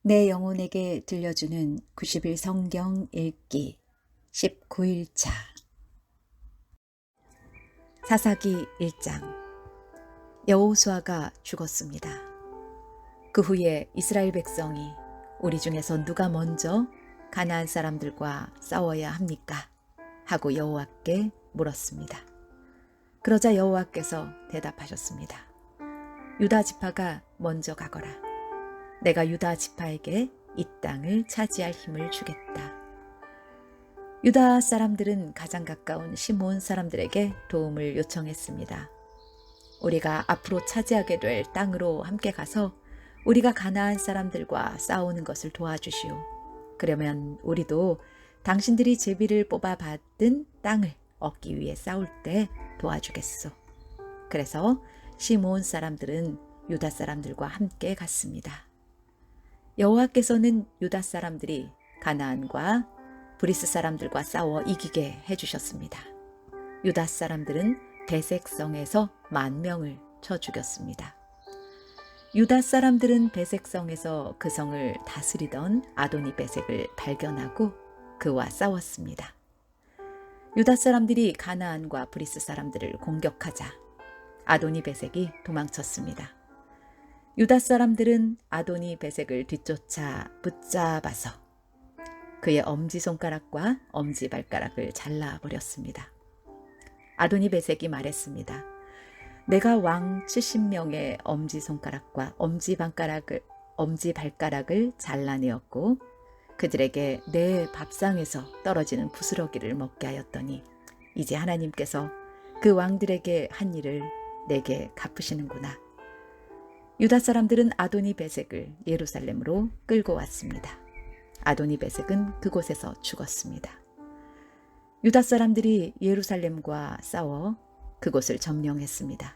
내 영혼에게 들려주는 90일 성경 읽기 19일차 사사기 1장. 여호수아가 죽었습니다. 그 후에 이스라엘 백성이 우리 중에서 누가 먼저 가나안 사람들과 싸워야 합니까? 하고 여호와께 물었습니다. 그러자 여호와께서 대답하셨습니다. 유다 지파가 먼저 가거라. 내가 유다 지파에게 이 땅을 차지할 힘을 주겠다. 유다 사람들은 가장 가까운 시므온 사람들에게 도움을 요청했습니다. 우리가 앞으로 차지하게 될 땅으로 함께 가서 우리가 가나안 사람들과 싸우는 것을 도와주시오. 그러면 우리도 당신들이 제비를 뽑아 받은 땅을 얻기 위해 싸울 때 도와주겠소. 그래서 시므온 사람들은 유다 사람들과 함께 갔습니다. 여호와께서는 유다 사람들이 가나안과 브리스 사람들과 싸워 이기게 해주셨습니다. 유다 사람들은 베색성에서 10,000명을 쳐 죽였습니다. 유다 사람들은 베색성에서 그 성을 다스리던 아도니 베색을 발견하고 그와 싸웠습니다. 유다 사람들이 가나안과 브리스 사람들을 공격하자 아도니 베색이 도망쳤습니다. 유다 사람들은 아도니 베색을 뒤쫓아 붙잡아서 그의 엄지손가락과 엄지발가락을 잘라버렸습니다. 아도니 베색이 말했습니다. 내가 왕 70명의 엄지손가락과 엄지발가락을 잘라내었고 그들에게 내 밥상에서 떨어지는 부스러기를 먹게 하였더니 이제 하나님께서 그 왕들에게 한 일을 내게 갚으시는구나. 유다 사람들은 아도니 베색을 예루살렘으로 끌고 왔습니다. 아도니 베색은 그곳에서 죽었습니다. 유다 사람들이 예루살렘과 싸워 그곳을 점령했습니다.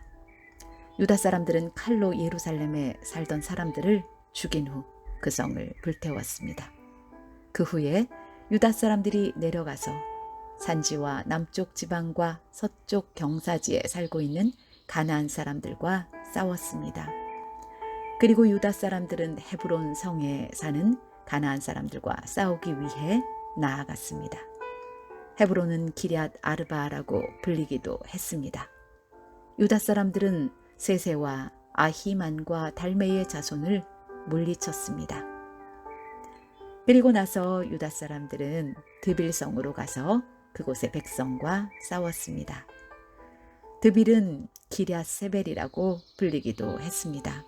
유다 사람들은 칼로 예루살렘에 살던 사람들을 죽인 후 그 성을 불태웠습니다. 그 후에 유다 사람들이 내려가서 산지와 남쪽 지방과 서쪽 경사지에 살고 있는 가나안 사람들과 싸웠습니다. 그리고 유다 사람들은 헤브론 성에 사는 가나안 사람들과 싸우기 위해 나아갔습니다. 헤브론은 기럇 아르바라고 불리기도 했습니다. 유다 사람들은 세세와 아히만과 달메의 자손을 물리쳤습니다. 그리고 나서 유다 사람들은 드빌성으로 가서 그곳의 백성과 싸웠습니다. 드빌은 기럇세벨이라고 불리기도 했습니다.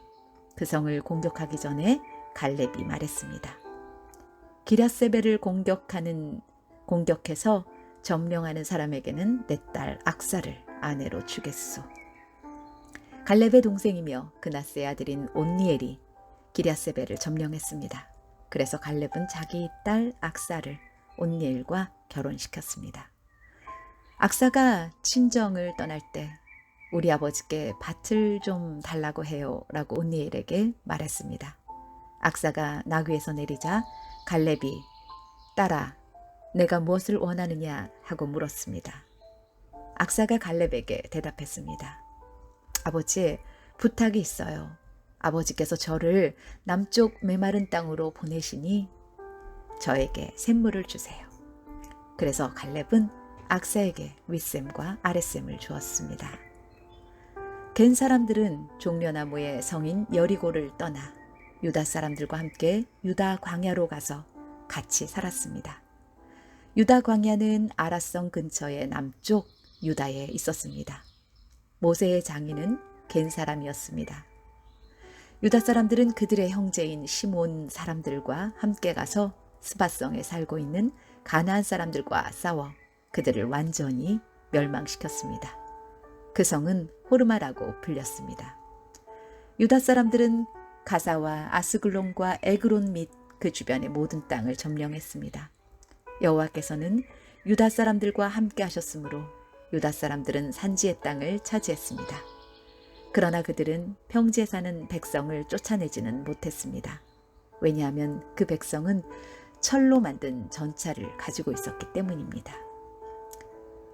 그 성을 공격하기 전에 갈렙이 말했습니다. 기럇세벨을 공격해서 점령하는 사람에게는 내 딸 악사를 아내로 주겠소. 갈렙의 동생이며 그나스의 아들인 온니엘이 기럇세벨을 점령했습니다. 그래서 갈렙은 자기 딸 악사를 온니엘과 결혼시켰습니다. 악사가 친정을 떠날 때 우리 아버지께 밭을 좀 달라고 해요 라고 온니엘에게 말했습니다. 악사가 나귀에서 내리자 갈렙이 딸아 내가 무엇을 원하느냐 하고 물었습니다. 악사가 갈렙에게 대답했습니다. 아버지 부탁이 있어요. 아버지께서 저를 남쪽 메마른 땅으로 보내시니 저에게 샘물을 주세요. 그래서 갈렙은 악사에게 윗샘과 아랫샘을 주었습니다. 겐 사람들은 종려나무의 성인 여리고를 떠나 유다 사람들과 함께 유다 광야로 가서 같이 살았습니다. 유다 광야는 아라성 근처의 남쪽 유다에 있었습니다. 모세의 장인은 겐 사람이었습니다. 유다 사람들은 그들의 형제인 시므온 사람들과 함께 가서 스바성에 살고 있는 가나안 사람들과 싸워 그들을 완전히 멸망시켰습니다. 그 성은 호르마라고 불렸습니다. 유다 사람들은 가사와 아스글론과 에그론 및 그 주변의 모든 땅을 점령했습니다. 여호와께서는 유다 사람들과 함께 하셨으므로 유다 사람들은 산지의 땅을 차지했습니다. 그러나 그들은 평지에 사는 백성을 쫓아내지는 못했습니다. 왜냐하면 그 백성은 철로 만든 전차를 가지고 있었기 때문입니다.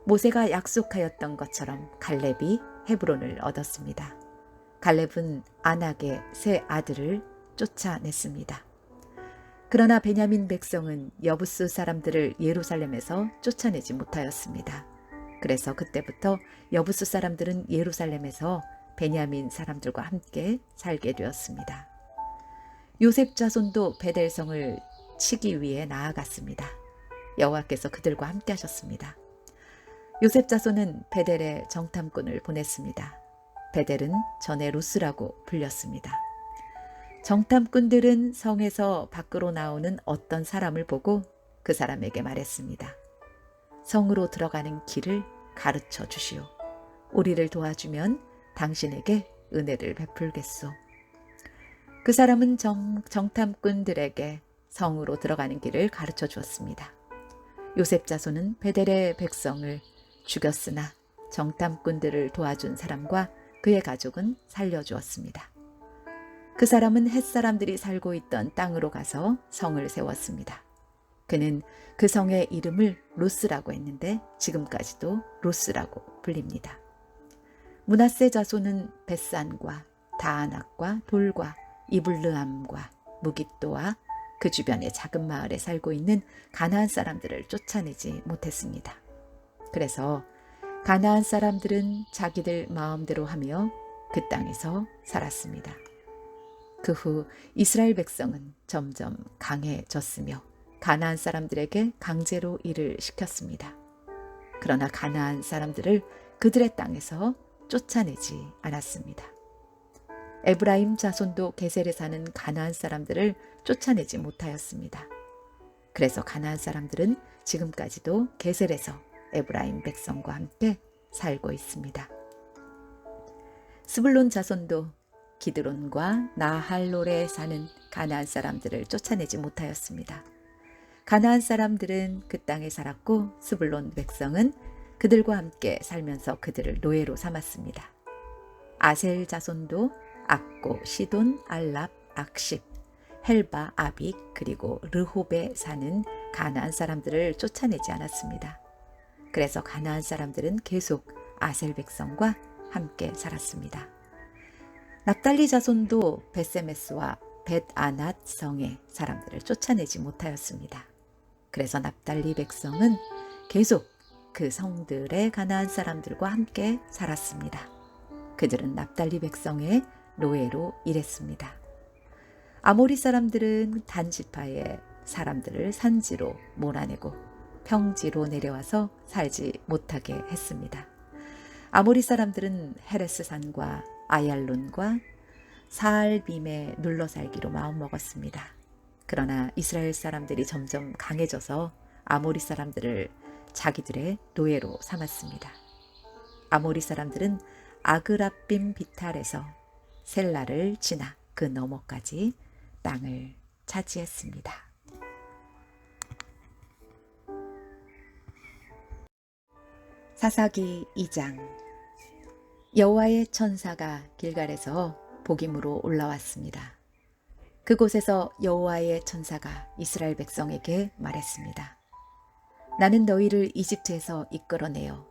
모세가 약속하였던 것처럼 갈렙이 헤브론을 얻었습니다. 갈렙은 아낙의 세 아들을 쫓아냈습니다. 그러나 베냐민 백성은 여부스 사람들을 예루살렘에서 쫓아내지 못하였습니다. 그래서 그때부터 여부스 사람들은 예루살렘에서 베냐민 사람들과 함께 살게 되었습니다. 요셉 자손도 베델성을 치기 위해 나아갔습니다. 여호와께서 그들과 함께 하셨습니다. 요셉 자손은 베델에 정탐꾼을 보냈습니다. 베델은 전에 루스라고 불렸습니다. 정탐꾼들은 성에서 밖으로 나오는 어떤 사람을 보고 그 사람에게 말했습니다. 성으로 들어가는 길을 가르쳐 주시오. 우리를 도와주면 당신에게 은혜를 베풀겠소. 그 사람은 정탐꾼들에게 성으로 들어가는 길을 가르쳐 주었습니다. 요셉 자손은 베델의 백성을 죽였으나 정탐꾼들을 도와준 사람과 그의 가족은 살려주었습니다. 그 사람은 햇사람들이 살고 있던 땅으로 가서 성을 세웠습니다. 그는 그 성의 이름을 루스라고 했는데 지금까지도 루스라고 불립니다. 므낫세 자손은 벳산과 다아낙과 돌과 이블르함과 무깃도와 그 주변의 작은 마을에 살고 있는 가나안 사람들을 쫓아내지 못했습니다. 그래서 가나안 사람들은 자기들 마음대로 하며 그 땅에서 살았습니다. 그 후 이스라엘 백성은 점점 강해졌으며 가나안 사람들에게 강제로 일을 시켰습니다. 그러나 가나안 사람들을 그들의 땅에서 쫓아내지 않았습니다. 에브라임 자손도 게셀에 사는 가나안 사람들을 쫓아내지 못하였습니다. 그래서 가나안 사람들은 지금까지도 게셀에서 에브라임 백성과 함께 살고 있습니다. 스불론 자손도 기드론과 나할롤에 사는 가나안 사람들을 쫓아내지 못하였습니다. 가나안 사람들은 그 땅에 살았고 스불론 백성은 그들과 함께 살면서 그들을 노예로 삼았습니다. 아셀 자손도 악고, 시돈, 알랍, 악십, 헬바, 아빅 그리고 르홉에 사는 가나안 사람들을 쫓아내지 않았습니다. 그래서 가나안 사람들은 계속 아셀 백성과 함께 살았습니다. 납달리 자손도 벳세메스와 벳아낫 성의 사람들을 쫓아내지 못하였습니다. 그래서 납달리 백성은 계속 그 성들의 가나안 사람들과 함께 살았습니다. 그들은 납달리 백성의 노예로 일했습니다. 아모리 사람들은 단지파의 사람들을 산지로 몰아내고 평지로 내려와서 살지 못하게 했습니다. 아모리 사람들은 헤레스 산과 아얄론과 사알빔에 눌러 살기로 마음먹었습니다. 그러나 이스라엘 사람들이 점점 강해져서 아모리 사람들을 자기들의 노예로 삼았습니다. 아모리 사람들은 아그라빔 비탈에서 셀라를 지나 그 너머까지 땅을 차지했습니다. 사사기 2장. 여호와의 천사가 길갈에서 복임으로 올라왔습니다. 그곳에서 여호와의 천사가 이스라엘 백성에게 말했습니다. 나는 너희를 이집트에서 이끌어내어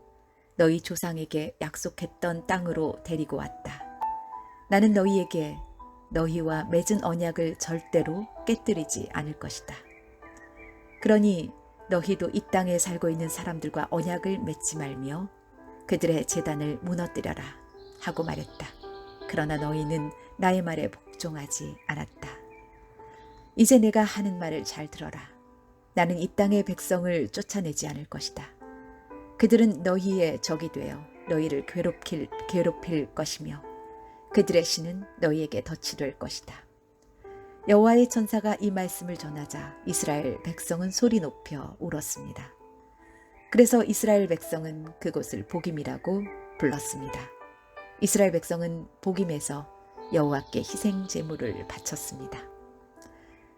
너희 조상에게 약속했던 땅으로 데리고 왔다. 나는 너희에게 너희와 맺은 언약을 절대로 깨뜨리지 않을 것이다. 그러니 너희도 이 땅에 살고 있는 사람들과 언약을 맺지 말며 그들의 제단을 무너뜨려라 하고 말했다. 그러나 너희는 나의 말에 복종하지 않았다. 이제 내가 하는 말을 잘 들어라. 나는 이 땅의 백성을 쫓아내지 않을 것이다. 그들은 너희의 적이 되어 너희를 괴롭힐 것이며 그들의 신은 너희에게 덫이 될 것이다. 여호와의 천사가 이 말씀을 전하자 이스라엘 백성은 소리 높여 울었습니다. 그래서 이스라엘 백성은 그곳을 복임이라고 불렀습니다. 이스라엘 백성은 복임에서 여호와께 희생 제물을 바쳤습니다.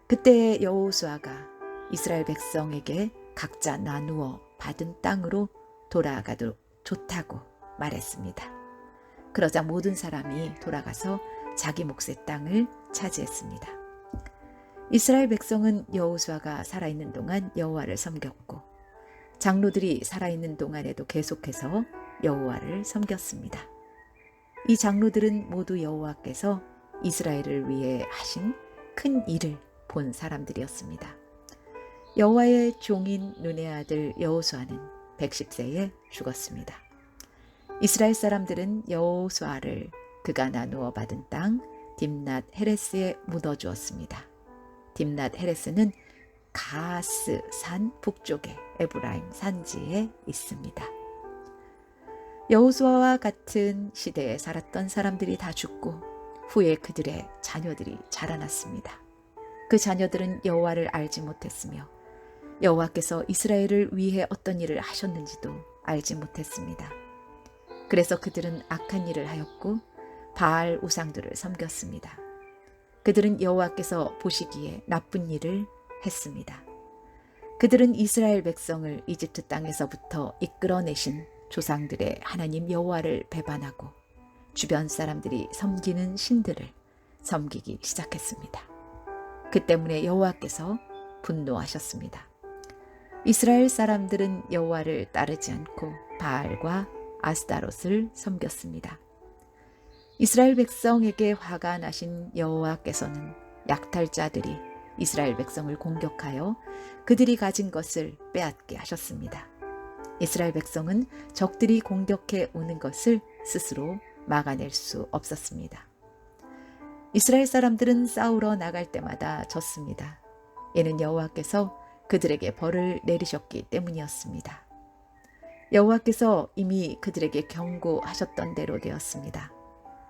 그때 여호수아가 이스라엘 백성에게 각자 나누어 받은 땅으로 돌아가도 좋다고 말했습니다. 그러자 모든 사람이 돌아가서 자기 몫의 땅을 차지했습니다. 이스라엘 백성은 여호수아가 살아있는 동안 여호와를 섬겼고 장로들이 살아있는 동안에도 계속해서 여호와를 섬겼습니다. 이 장로들은 모두 여호와께서 이스라엘을 위해 하신 큰 일을 본 사람들이었습니다. 여호와의 종인 눈의 아들 여호수아는 110세에 죽었습니다. 이스라엘 사람들은 여호수아를 그가 나누어 받은 땅 딥낫 헤레스에 묻어주었습니다. 딥낫 헤레스는 가스 산 북쪽의 에브라임 산지에 있습니다. 여호수아와 같은 시대에 살았던 사람들이 다 죽고 후에 그들의 자녀들이 자라났습니다. 그 자녀들은 여호와를 알지 못했으며 여호와께서 이스라엘을 위해 어떤 일을 하셨는지도 알지 못했습니다. 그래서 그들은 악한 일을 하였고 바알 우상들을 섬겼습니다. 그들은 여호와께서 보시기에 나쁜 일을 했습니다. 그들은 이스라엘 백성을 이집트 땅에서부터 이끌어내신 조상들의 하나님 여호와를 배반하고 주변 사람들이 섬기는 신들을 섬기기 시작했습니다. 그 때문에 여호와께서 분노하셨습니다. 이스라엘 사람들은 여호와를 따르지 않고 바알과 아스타롯을 섬겼습니다. 이스라엘 백성에게 화가 나신 여호와께서는 약탈자들이 이스라엘 백성을 공격하여 그들이 가진 것을 빼앗게 하셨습니다. 이스라엘 백성은 적들이 공격해 오는 것을 스스로 막아낼 수 없었습니다. 이스라엘 사람들은 싸우러 나갈 때마다 졌습니다. 이는 여호와께서 그들에게 벌을 내리셨기 때문이었습니다. 여호와께서 이미 그들에게 경고하셨던 대로 되었습니다.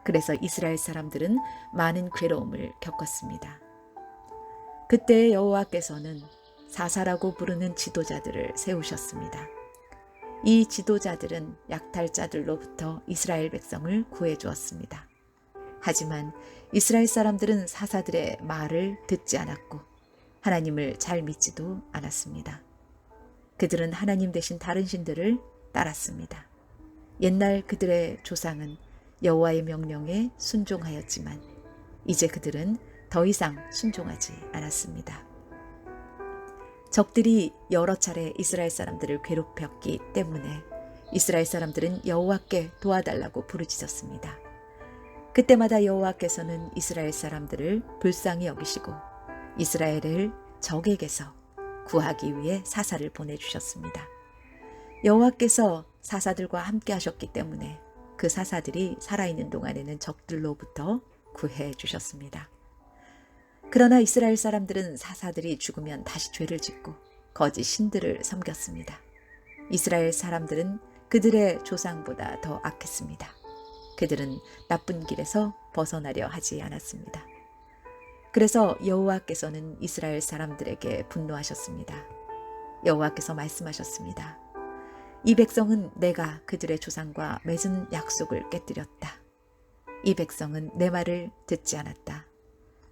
그래서 이스라엘 사람들은 많은 괴로움을 겪었습니다. 그때 여호와께서는 사사라고 부르는 지도자들을 세우셨습니다. 이 지도자들은 약탈자들로부터 이스라엘 백성을 구해주었습니다. 하지만 이스라엘 사람들은 사사들의 말을 듣지 않았고 하나님을 잘 믿지도 않았습니다. 그들은 하나님 대신 다른 신들을 따랐습니다. 옛날 그들의 조상은 여호와의 명령에 순종하였지만 이제 그들은 더 이상 순종하지 않았습니다. 적들이 여러 차례 이스라엘 사람들을 괴롭혔기 때문에 이스라엘 사람들은 여호와께 도와달라고 부르짖었습니다. 그때마다 여호와께서는 이스라엘 사람들을 불쌍히 여기시고 이스라엘을 적에게서 구하기 위해 사사를 보내주셨습니다. 여호와께서 사사들과 함께 하셨기 때문에 그 사사들이 살아있는 동안에는 적들로부터 구해 주셨습니다. 그러나 이스라엘 사람들은 사사들이 죽으면 다시 죄를 짓고 거짓 신들을 섬겼습니다. 이스라엘 사람들은 그들의 조상보다 더 악했습니다. 그들은 나쁜 길에서 벗어나려 하지 않았습니다. 그래서 여호와께서는 이스라엘 사람들에게 분노하셨습니다. 여호와께서 말씀하셨습니다. 이 백성은 내가 그들의 조상과 맺은 약속을 깨뜨렸다. 이 백성은 내 말을 듣지 않았다.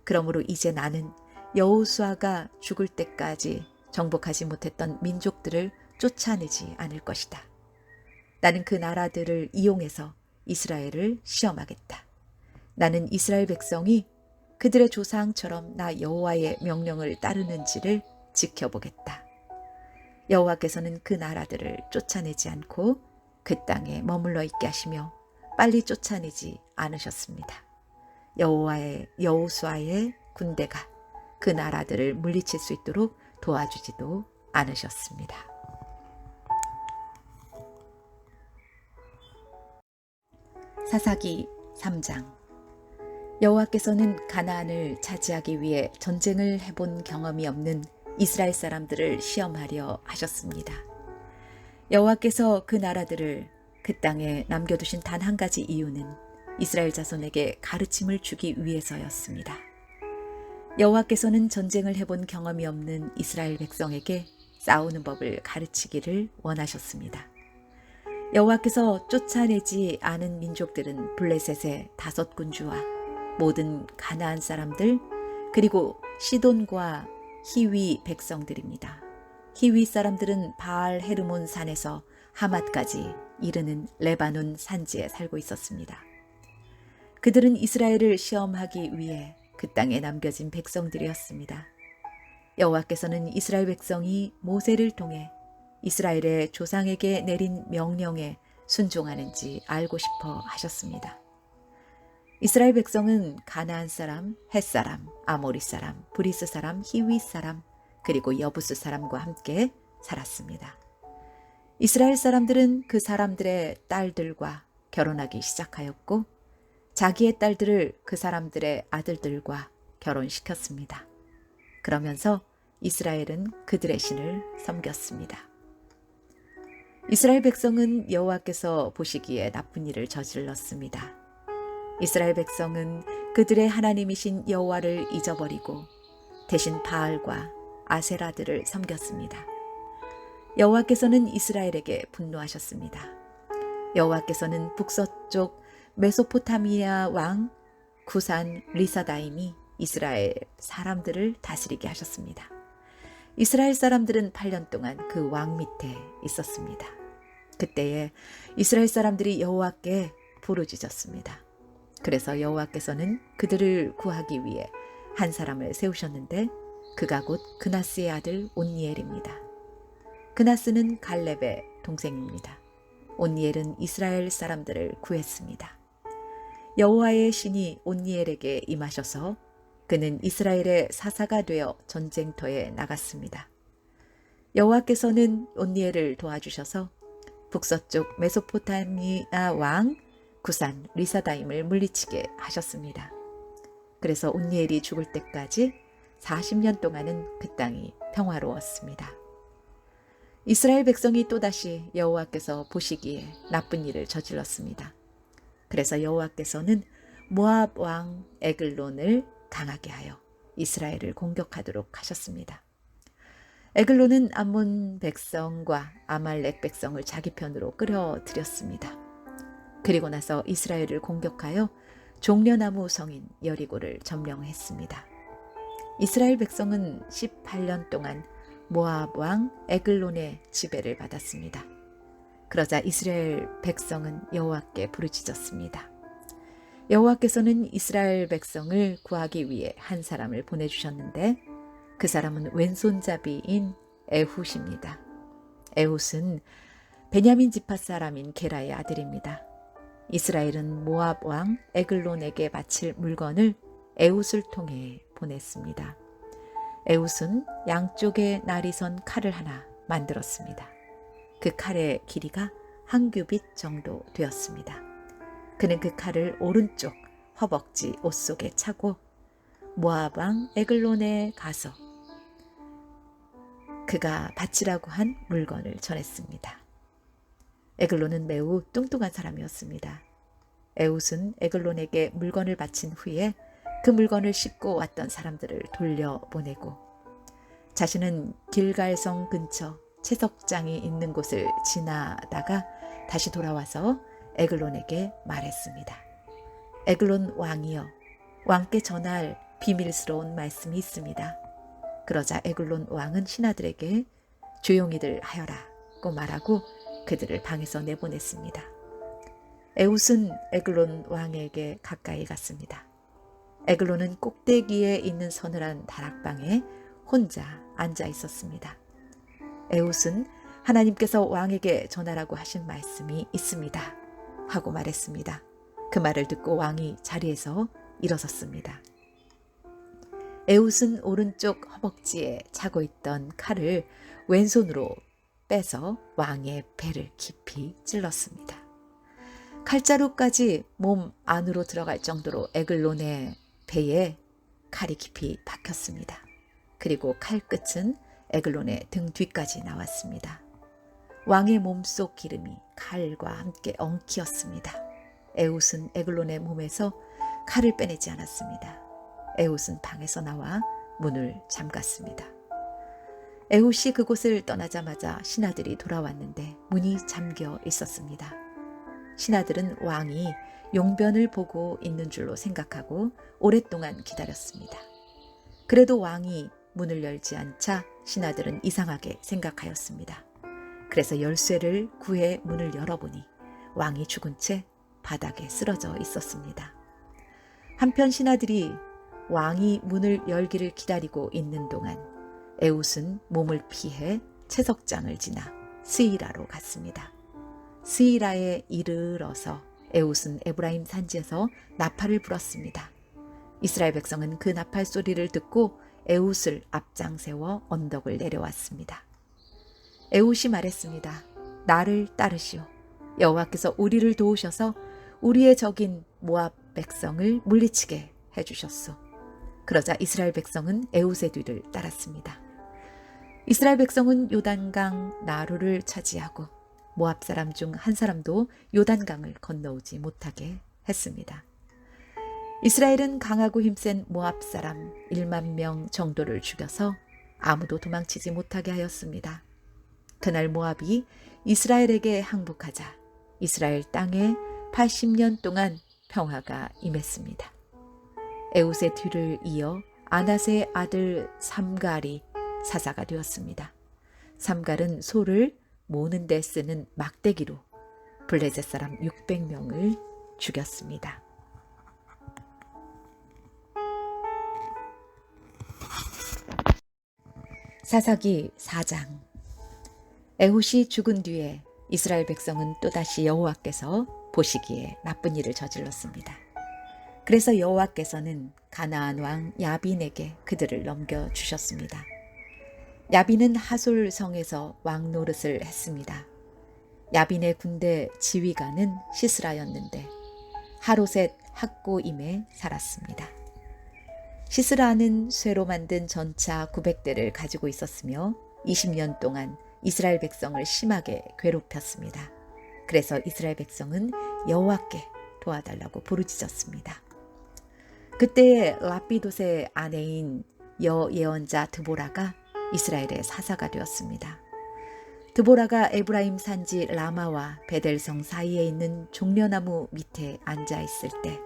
그러므로 이제 나는 여호수아가 죽을 때까지 정복하지 못했던 민족들을 쫓아내지 않을 것이다. 나는 그 나라들을 이용해서 이스라엘을 시험하겠다. 나는 이스라엘 백성이 그들의 조상처럼 나 여호와의 명령을 따르는지를 지켜보겠다. 여호와께서는 그 나라들을 쫓아내지 않고 그 땅에 머물러 있게 하시며 빨리 쫓아내지 않으셨습니다. 여호수아의 군대가 그 나라들을 물리칠 수 있도록 도와주지도 않으셨습니다. 사사기 3장. 여호와께서는 가나안을 차지하기 위해 전쟁을 해본 경험이 없는 이스라엘 사람들을 시험하려 하셨습니다. 여호와께서 그 나라들을 그 땅에 남겨두신 단 한 가지 이유는 이스라엘 자손에게 가르침을 주기 위해서였습니다. 여호와께서는 전쟁을 해본 경험이 없는 이스라엘 백성에게 싸우는 법을 가르치기를 원하셨습니다. 여호와께서 쫓아내지 않은 민족들은 블레셋의 5군주와 모든 가나안 사람들 그리고 시돈과 히위 백성들입니다. 히위 사람들은 바알 헤르몬 산에서 하맛까지 이르는 레바논 산지에 살고 있었습니다. 그들은 이스라엘을 시험하기 위해 그 땅에 남겨진 백성들이었습니다. 여호와께서는 이스라엘 백성이 모세를 통해 이스라엘의 조상에게 내린 명령에 순종하는지 알고 싶어 하셨습니다. 이스라엘 백성은 가나안 사람, 헷 사람, 아모리 사람, 브리스 사람, 히위 사람, 그리고 여부스 사람과 함께 살았습니다. 이스라엘 사람들은 그 사람들의 딸들과 결혼하기 시작하였고 자기의 딸들을 그 사람들의 아들들과 결혼시켰습니다. 그러면서 이스라엘은 그들의 신을 섬겼습니다. 이스라엘 백성은 여호와께서 보시기에 나쁜 일을 저질렀습니다. 이스라엘 백성은 그들의 하나님이신 여호와를 잊어버리고 대신 바알과 아세라들을 섬겼습니다. 여호와께서는 이스라엘에게 분노하셨습니다. 여호와께서는 북서쪽 메소포타미아 왕 구산 리사다임이 이스라엘 사람들을 다스리게 하셨습니다. 이스라엘 사람들은 8년 동안 그 왕 밑에 있었습니다. 그때에 이스라엘 사람들이 여호와께 부르짖었습니다. 그래서 여호와께서는 그들을 구하기 위해 한 사람을 세우셨는데 그가 곧 그나스의 아들 온니엘입니다. 그나스는 갈렙의 동생입니다. 온니엘은 이스라엘 사람들을 구했습니다. 여호와의 신이 온니엘에게 임하셔서 그는 이스라엘의 사사가 되어 전쟁터에 나갔습니다. 여호와께서는 온니엘을 도와주셔서 북서쪽 메소포타미아 왕 구산 리사다임을 물리치게 하셨습니다. 그래서 온니엘이 죽을 때까지 40년 동안은 그 땅이 평화로웠습니다. 이스라엘 백성이 또다시 여호와께서 보시기에 나쁜 일을 저질렀습니다. 그래서 여호와께서는 모압 왕 에글론을 강하게 하여 이스라엘을 공격하도록 하셨습니다. 에글론은 암몬 백성과 아말렉 백성을 자기 편으로 끌어들였습니다. 그리고 나서 이스라엘을 공격하여 종려나무 성인 여리고를 점령했습니다. 이스라엘 백성은 18년 동안 모압 왕 에글론의 지배를 받았습니다. 그러자 이스라엘 백성은 여호와께 부르짖었습니다. 여호와께서는 이스라엘 백성을 구하기 위해 한 사람을 보내주셨는데 그 사람은 왼손잡이인 에훗입니다. 에훗은 베냐민 지파 사람인 게라의 아들입니다. 이스라엘은 모압 왕 에글론에게 바칠 물건을 에훗을 통해 보냈습니다. 에훗은 양쪽에 날이 선 칼을 하나 만들었습니다. 그 칼의 길이가 한 규빗 정도 되었습니다. 그는 그 칼을 오른쪽 허벅지 옷 속에 차고 모압 왕 에글론에 가서 그가 바치라고 한 물건을 전했습니다. 에글론은 매우 뚱뚱한 사람이었습니다. 에훗은 에글론에게 물건을 바친 후에 그 물건을 싣고 왔던 사람들을 돌려보내고 자신은 길갈성 근처 채석장이 있는 곳을 지나다가 다시 돌아와서 에글론에게 말했습니다. 에글론 왕이여, 왕께 전할 비밀스러운 말씀이 있습니다. 그러자 에글론 왕은 신하들에게 조용히들 하여라고 말하고 그들을 방에서 내보냈습니다. 에훗은 에글론 왕에게 가까이 갔습니다. 에글론은 꼭대기에 있는 서늘한 다락방에 혼자 앉아 있었습니다. 에훗은 하나님께서 왕에게 전하라고 하신 말씀이 있습니다 하고 말했습니다. 그 말을 듣고 왕이 자리에서 일어섰습니다. 에훗은 오른쪽 허벅지에 차고 있던 칼을 왼손으로 빼서 왕의 배를 깊이 찔렀습니다. 칼자루까지 몸 안으로 들어갈 정도로 에글론의 배에 칼이 깊이 박혔습니다. 그리고 칼끝은 에글론의 등 뒤까지 나왔습니다. 왕의 몸속 기름이 칼과 함께 엉키었습니다. 에훗은 에글론의 몸에서 칼을 빼내지 않았습니다. 에훗은 방에서 나와 문을 잠갔습니다. 에훗이 그곳을 떠나자마자 신하들이 돌아왔는데 문이 잠겨 있었습니다. 신하들은 왕이 용변을 보고 있는 줄로 생각하고 오랫동안 기다렸습니다. 그래도 왕이 문을 열지 않자 신하들은 이상하게 생각하였습니다. 그래서 열쇠를 구해 문을 열어보니 왕이 죽은 채 바닥에 쓰러져 있었습니다. 한편 신하들이 왕이 문을 열기를 기다리고 있는 동안 에훗은 몸을 피해 채석장을 지나 스이라로 갔습니다. 스이라에 이르러서 에웃은 에브라임 산지에서 나팔을 불었습니다. 이스라엘 백성은 그 나팔 소리를 듣고 에웃을 앞장 세워 언덕을 내려왔습니다. 에웃이 말했습니다. 나를 따르시오. 여호와께서 우리를 도우셔서 우리의 적인 모압 백성을 물리치게 해주셨소. 그러자 이스라엘 백성은 에웃의 뒤를 따랐습니다. 이스라엘 백성은 요단강 나루를 차지하고 모압 사람 중 한 사람도 요단강을 건너오지 못하게 했습니다. 이스라엘은 강하고 힘센 모압 사람 1만 명 정도를 죽여서 아무도 도망치지 못하게 하였습니다. 그날 모압이 이스라엘에게 항복하자 이스라엘 땅에 80년 동안 평화가 임했습니다. 에웃의 뒤를 이어 아낫의 아들 삼갈이 사사가 되었습니다. 삼갈은 소를 모는 데 쓰는 막대기로 블레셋 사람 600명을 죽였습니다. 사사기 4장. 에훗이 죽은 뒤에 이스라엘 백성은 또다시 여호와께서 보시기에 나쁜 일을 저질렀습니다. 그래서 여호와께서는 가나안 왕 야빈에게 그들을 넘겨주셨습니다. 야빈은 하솔 성에서 왕 노릇을 했습니다. 야빈의 군대 지휘관은 시스라였는데 하로셋 학고임에 살았습니다. 시스라는 쇠로 만든 전차 900대를 가지고 있었으며 20년 동안 이스라엘 백성을 심하게 괴롭혔습니다. 그래서 이스라엘 백성은 여호와께 도와달라고 부르짖었습니다. 그때에 라피돗의 아내인 여예언자 드보라가 이스라엘의 사사가 되었습니다. 드보라가 에브라임 산지 라마와 베델성 사이에 있는 종려나무 밑에 앉아 있을 때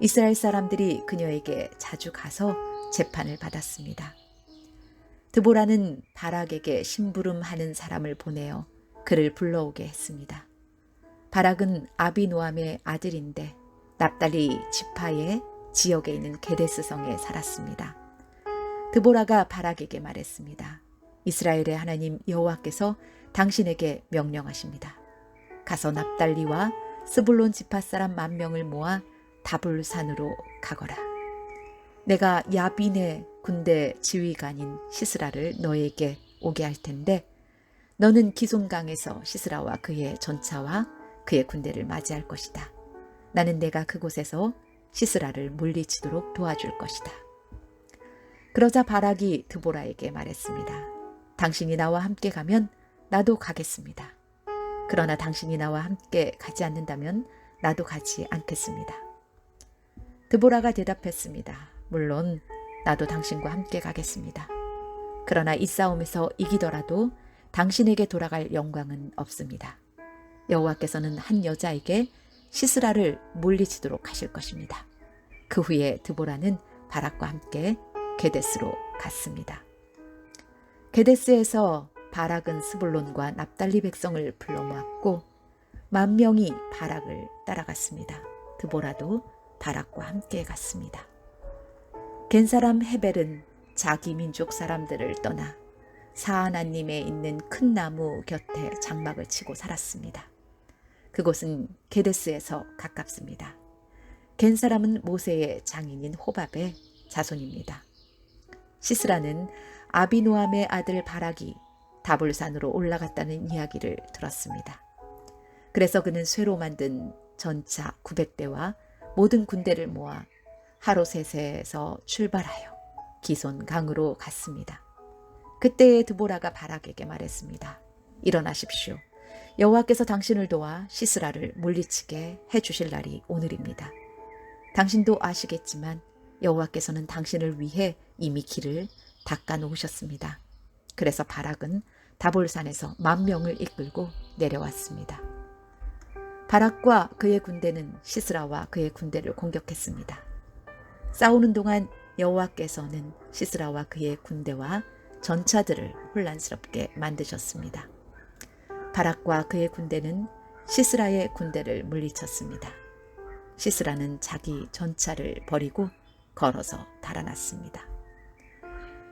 이스라엘 사람들이 그녀에게 자주 가서 재판을 받았습니다. 드보라는 바락에게 심부름하는 사람을 보내어 그를 불러오게 했습니다. 바락은 아비노함의 아들인데 납달리 지파의 지역에 있는 게데스 성에 살았습니다. 드보라가 바락에게 말했습니다. 이스라엘의 하나님 여호와께서 당신에게 명령하십니다. 가서 납달리와 스불론 지파 사람 10,000명을 모아 다불산으로 가거라. 내가 야빈의 군대 지휘관인 시스라를 너에게 오게 할 텐데 너는 기손강에서 시스라와 그의 전차와 그의 군대를 맞이할 것이다. 나는 내가 그곳에서 시스라를 물리치도록 도와줄 것이다. 그러자 바락이 드보라에게 말했습니다. 당신이 나와 함께 가면 나도 가겠습니다. 그러나 당신이 나와 함께 가지 않는다면 나도 가지 않겠습니다. 드보라가 대답했습니다. 물론 나도 당신과 함께 가겠습니다. 그러나 이 싸움에서 이기더라도 당신에게 돌아갈 영광은 없습니다. 여호와께서는 한 여자에게 시스라를 물리치도록 하실 것입니다. 그 후에 드보라는 바락과 함께 게데스로 갔습니다. 게데스에서 바락은 스불론과 납달리 백성을 불러 모았고 10,000명이 바락을 따라갔습니다. 드보라도 바락과 함께 갔습니다. 겐 사람 헤벨은 자기 민족 사람들을 떠나 사하나님에 있는 큰 나무 곁에 장막을 치고 살았습니다. 그곳은 게데스에서 가깝습니다. 겐 사람은 모세의 장인인 호밥의 자손입니다. 시스라는 아비노함의 아들 바락이 다볼산으로 올라갔다는 이야기를 들었습니다. 그래서 그는 쇠로 만든 전차 900대와 모든 군대를 모아 하로셋에서 출발하여 기손 강으로 갔습니다. 그때에 드보라가 바락에게 말했습니다. 일어나십시오. 여호와께서 당신을 도와 시스라를 물리치게 해주실 날이 오늘입니다. 당신도 아시겠지만 여호와께서는 당신을 위해 이미 길을 닦아 놓으셨습니다. 그래서 바락은 다볼산에서 10,000명을 이끌고 내려왔습니다. 바락과 그의 군대는 시스라와 그의 군대를 공격했습니다. 싸우는 동안 여호와께서는 시스라와 그의 군대와 전차들을 혼란스럽게 만드셨습니다. 바락과 그의 군대는 시스라의 군대를 물리쳤습니다. 시스라는 자기 전차를 버리고 걸어서 달아났습니다.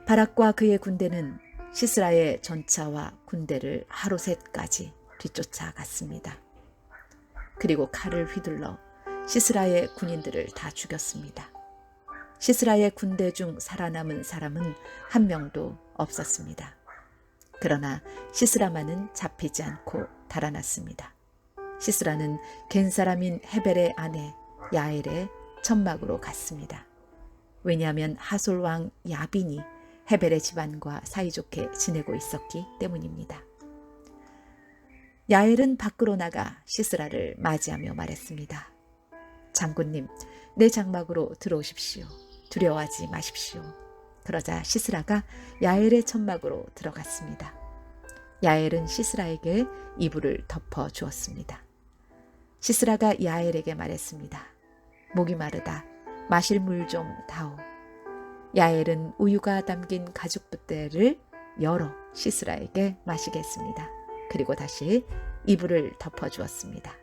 바락과 그의 군대는 시스라의 전차와 군대를 하로셋까지 뒤쫓아갔습니다. 그리고 칼을 휘둘러 시스라의 군인들을 다 죽였습니다. 시스라의 군대 중 살아남은 사람은 한 명도 없었습니다. 그러나 시스라만은 잡히지 않고 달아났습니다. 시스라는 겐 사람인 헤벨의 아내 야엘의 천막으로 갔습니다. 왜냐하면 하솔 왕 야빈이 헤벨의 집안과 사이좋게 지내고 있었기 때문입니다. 야엘은 밖으로 나가 시스라를 맞이하며 말했습니다. 장군님, 내 장막으로 들어오십시오. 두려워하지 마십시오. 그러자 시스라가 야엘의 천막으로 들어갔습니다. 야엘은 시스라에게 이불을 덮어 주었습니다. 시스라가 야엘에게 말했습니다. 목이 마르다. 마실 물 좀 다오. 야엘은 우유가 담긴 가죽 붓대를 열어 시스라에게 마시게 했습니다. 그리고 다시 이불을 덮어 주었습니다.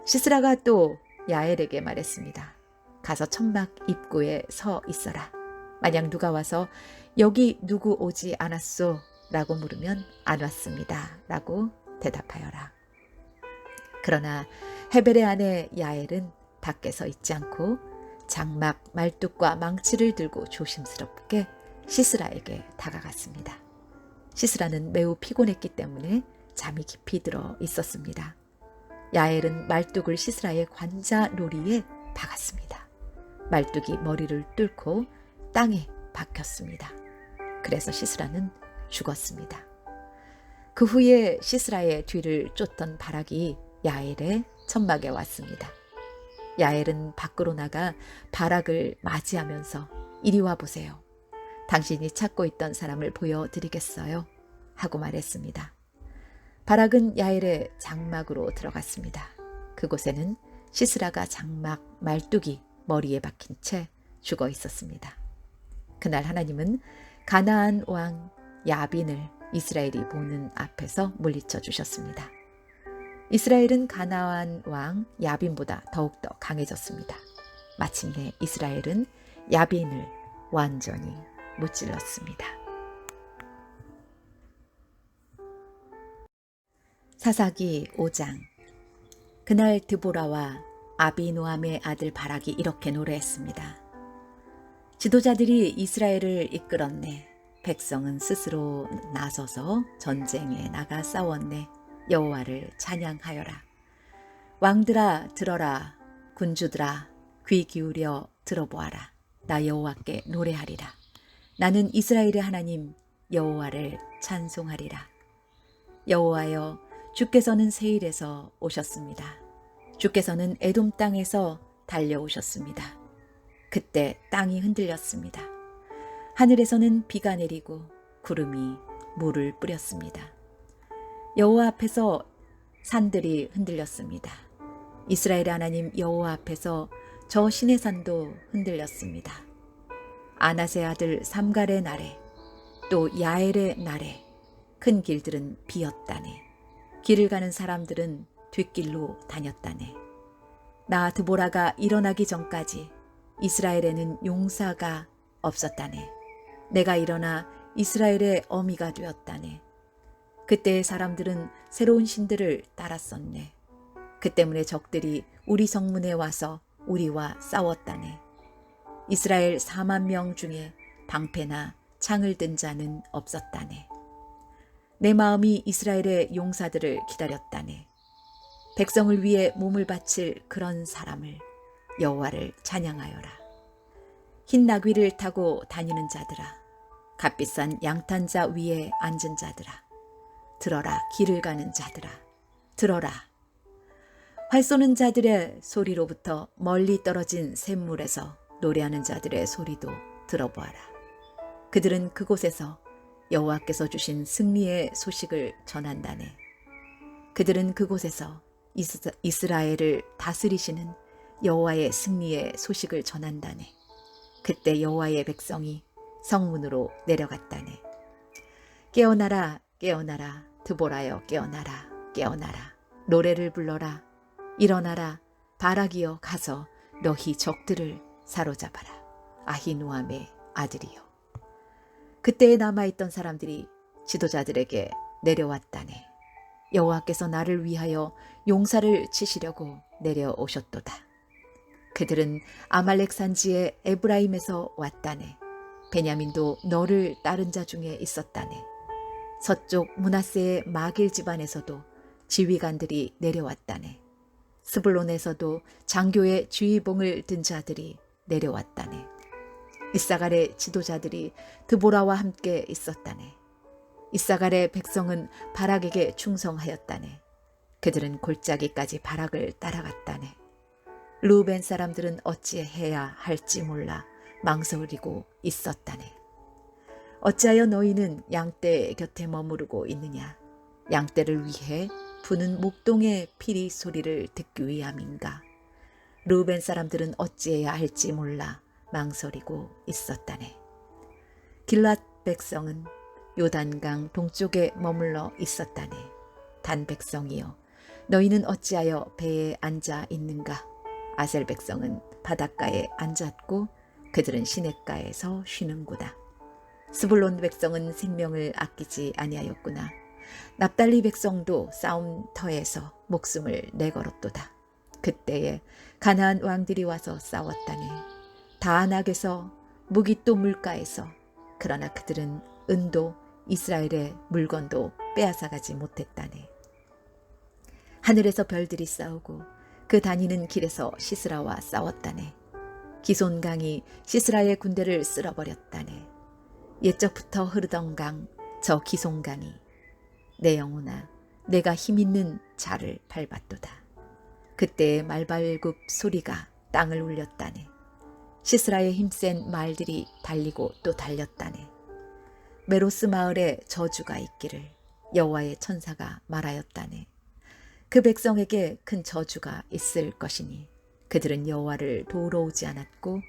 시스라가 또 야엘에게 말했습니다. 가서 천막 입구에 서 있어라. 만약 누가 와서 여기 누구 오지 않았소? 라고 물으면 안 왔습니다. 라고 대답하여라. 그러나 헤벨의 아내 야엘은 밖에 서 있지 않고 장막, 말뚝과 망치를 들고 조심스럽게 시스라에게 다가갔습니다. 시스라는 매우 피곤했기 때문에 잠이 깊이 들어 있었습니다. 야엘은 말뚝을 시스라의 관자놀이에 박았습니다. 말뚝이 머리를 뚫고 땅에 박혔습니다. 그래서 시스라는 죽었습니다. 그 후에 시스라의 뒤를 쫓던 바락이 야엘의 천막에 왔습니다. 야엘은 밖으로 나가 바락을 맞이하면서 이리 와 보세요. 당신이 찾고 있던 사람을 보여드리겠어요. 하고 말했습니다. 바락은 야엘의 장막으로 들어갔습니다. 그곳에는 시스라가 장막 말뚝이 머리에 박힌 채 죽어 있었습니다. 그날 하나님은 가나안 왕 야빈을 이스라엘이 보는 앞에서 물리쳐 주셨습니다. 이스라엘은 가나안 왕 야빈보다 더욱더 강해졌습니다. 마침내 이스라엘은 야빈을 완전히 무찔렀습니다. 사사기 5장. 그날 드보라와 아비노함의 아들 바락이 이렇게 노래했습니다. 지도자들이 이스라엘을 이끌었네. 백성은 스스로 나서서 전쟁에 나가 싸웠네. 여호와를 찬양하여라. 왕들아 들어라. 군주들아 귀 기울여 들어보아라. 나 여호와께 노래하리라. 나는 이스라엘의 하나님 여호와를 찬송하리라. 여호와여, 주께서는 세일에서 오셨습니다. 주께서는 에돔 땅에서 달려오셨습니다. 그때 땅이 흔들렸습니다. 하늘에서는 비가 내리고 구름이 물을 뿌렸습니다. 여호와 앞에서 산들이 흔들렸습니다. 이스라엘의 하나님 여호와 앞에서 저 시내산도 흔들렸습니다. 아낫의 아들 삼갈의 날에 또 야엘의 날에 큰 길들은 비었다네. 길을 가는 사람들은 뒷길로 다녔다네. 나 드보라가 일어나기 전까지 이스라엘에는 용사가 없었다네. 내가 일어나 이스라엘의 어미가 되었다네. 그때의 사람들은 새로운 신들을 따랐었네. 그 때문에 적들이 우리 성문에 와서 우리와 싸웠다네. 이스라엘 4만 명 중에 방패나 창을 든 자는 없었다네. 내 마음이 이스라엘의 용사들을 기다렸다네. 백성을 위해 몸을 바칠 그런 사람을 여호와를 찬양하여라. 흰 나귀를 타고 다니는 자들아, 값비싼 양탄자 위에 앉은 자들아, 들어라. 길을 가는 자들아, 들어라. 활 쏘는 자들의 소리로부터 멀리 떨어진 샘물에서 노래하는 자들의 소리도 들어보아라. 그들은 그곳에서 여호와께서 주신 승리의 소식을 전한다네. 그들은 그곳에서 이스라엘을 다스리시는 여호와의 승리의 소식을 전한다네. 그때 여호와의 백성이 성문으로 내려갔다네. 깨어나라, 깨어나라, 드보라여 깨어나라, 깨어나라. 노래를 불러라. 일어나라, 바락이여 가서 너희 적들을 사로잡아라. 아히노함의 아들이여. 그때에 남아있던 사람들이 지도자들에게 내려왔다네. 여호와께서 나를 위하여 용사를 치시려고 내려오셨도다. 그들은 아말렉 산지의 에브라임에서 왔다네. 베냐민도 너를 따른 자 중에 있었다네. 서쪽 므낫세의 마길 집안에서도 지휘관들이 내려왔다네. 스불론에서도 장교의 주의봉을 든 자들이 내려왔다네. 이사갈의 지도자들이 드보라와 함께 있었다네. 이사갈의 백성은 바락에게 충성하였다네. 그들은 골짜기까지 바락을 따라갔다네. 루벤 사람들은 어찌해야 할지 몰라 망설이고 있었다네. 어찌하여 너희는 양떼 곁에 머무르고 있느냐? 양떼를 위해 부는 목동의 피리 소리를 듣기 위함인가? 루벤 사람들은 어찌해야 할지 몰라 망설이고 있었다네. 길랏 백성은 요단강 동쪽에 머물러 있었다네. 단 백성이여, 너희는 어찌하여 배에 앉아 있는가? 아셀 백성은 바닷가에 앉았고 그들은 시냇가에서 쉬는구나. 스불론 백성은 생명을 아끼지 아니하였구나. 납달리 백성도 싸움터에서 목숨을 내걸었도다. 그때에 가나안 왕들이 와서 싸웠다네. 다안악에서 무깃도 물가에서. 그러나 그들은 은도 이스라엘의 물건도 빼앗아가지 못했다네. 하늘에서 별들이 싸우고 그 다니는 길에서 시스라와 싸웠다네. 기손강이 시스라의 군대를 쓸어버렸다네. 옛적부터 흐르던 강, 저 기손강이 내 영혼아, 내가 힘있는 자를 밟았도다. 그때의 말발굽 소리가 땅을 울렸다네. 시스라의 힘센 말들이 달리고 또 달렸다네. 메로스 마을에 저주가 있기를 여호와의 천사가 말하였다네. 그 백성에게 큰 저주가 있을 것이니 그들은 여호와를 도우러 오지 않았고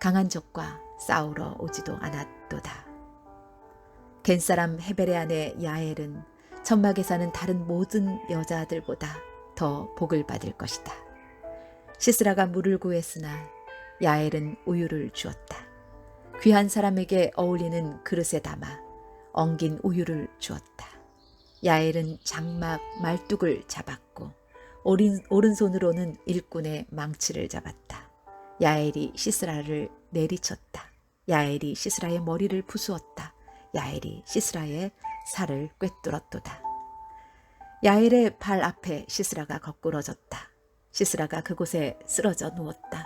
강한 적과 싸우러 오지도 않았도다. 겐사람 헤벨의 아내 야엘은 천막에 사는 다른 모든 여자들보다 더 복을 받을 것이다. 시스라가 물을 구했으나 야엘은 우유를 주었다. 귀한 사람에게 어울리는 그릇에 담아 엉긴 우유를 주었다. 야엘은 장막 말뚝을 잡았고 오른손으로는 일꾼의 망치를 잡았다. 야엘이 시스라를 내리쳤다. 야엘이 시스라의 머리를 부수었다. 야엘이 시스라의 살을 꿰뚫었도다. 야엘의 발 앞에 시스라가 거꾸러졌다. 시스라가 그곳에 쓰러져 누웠다.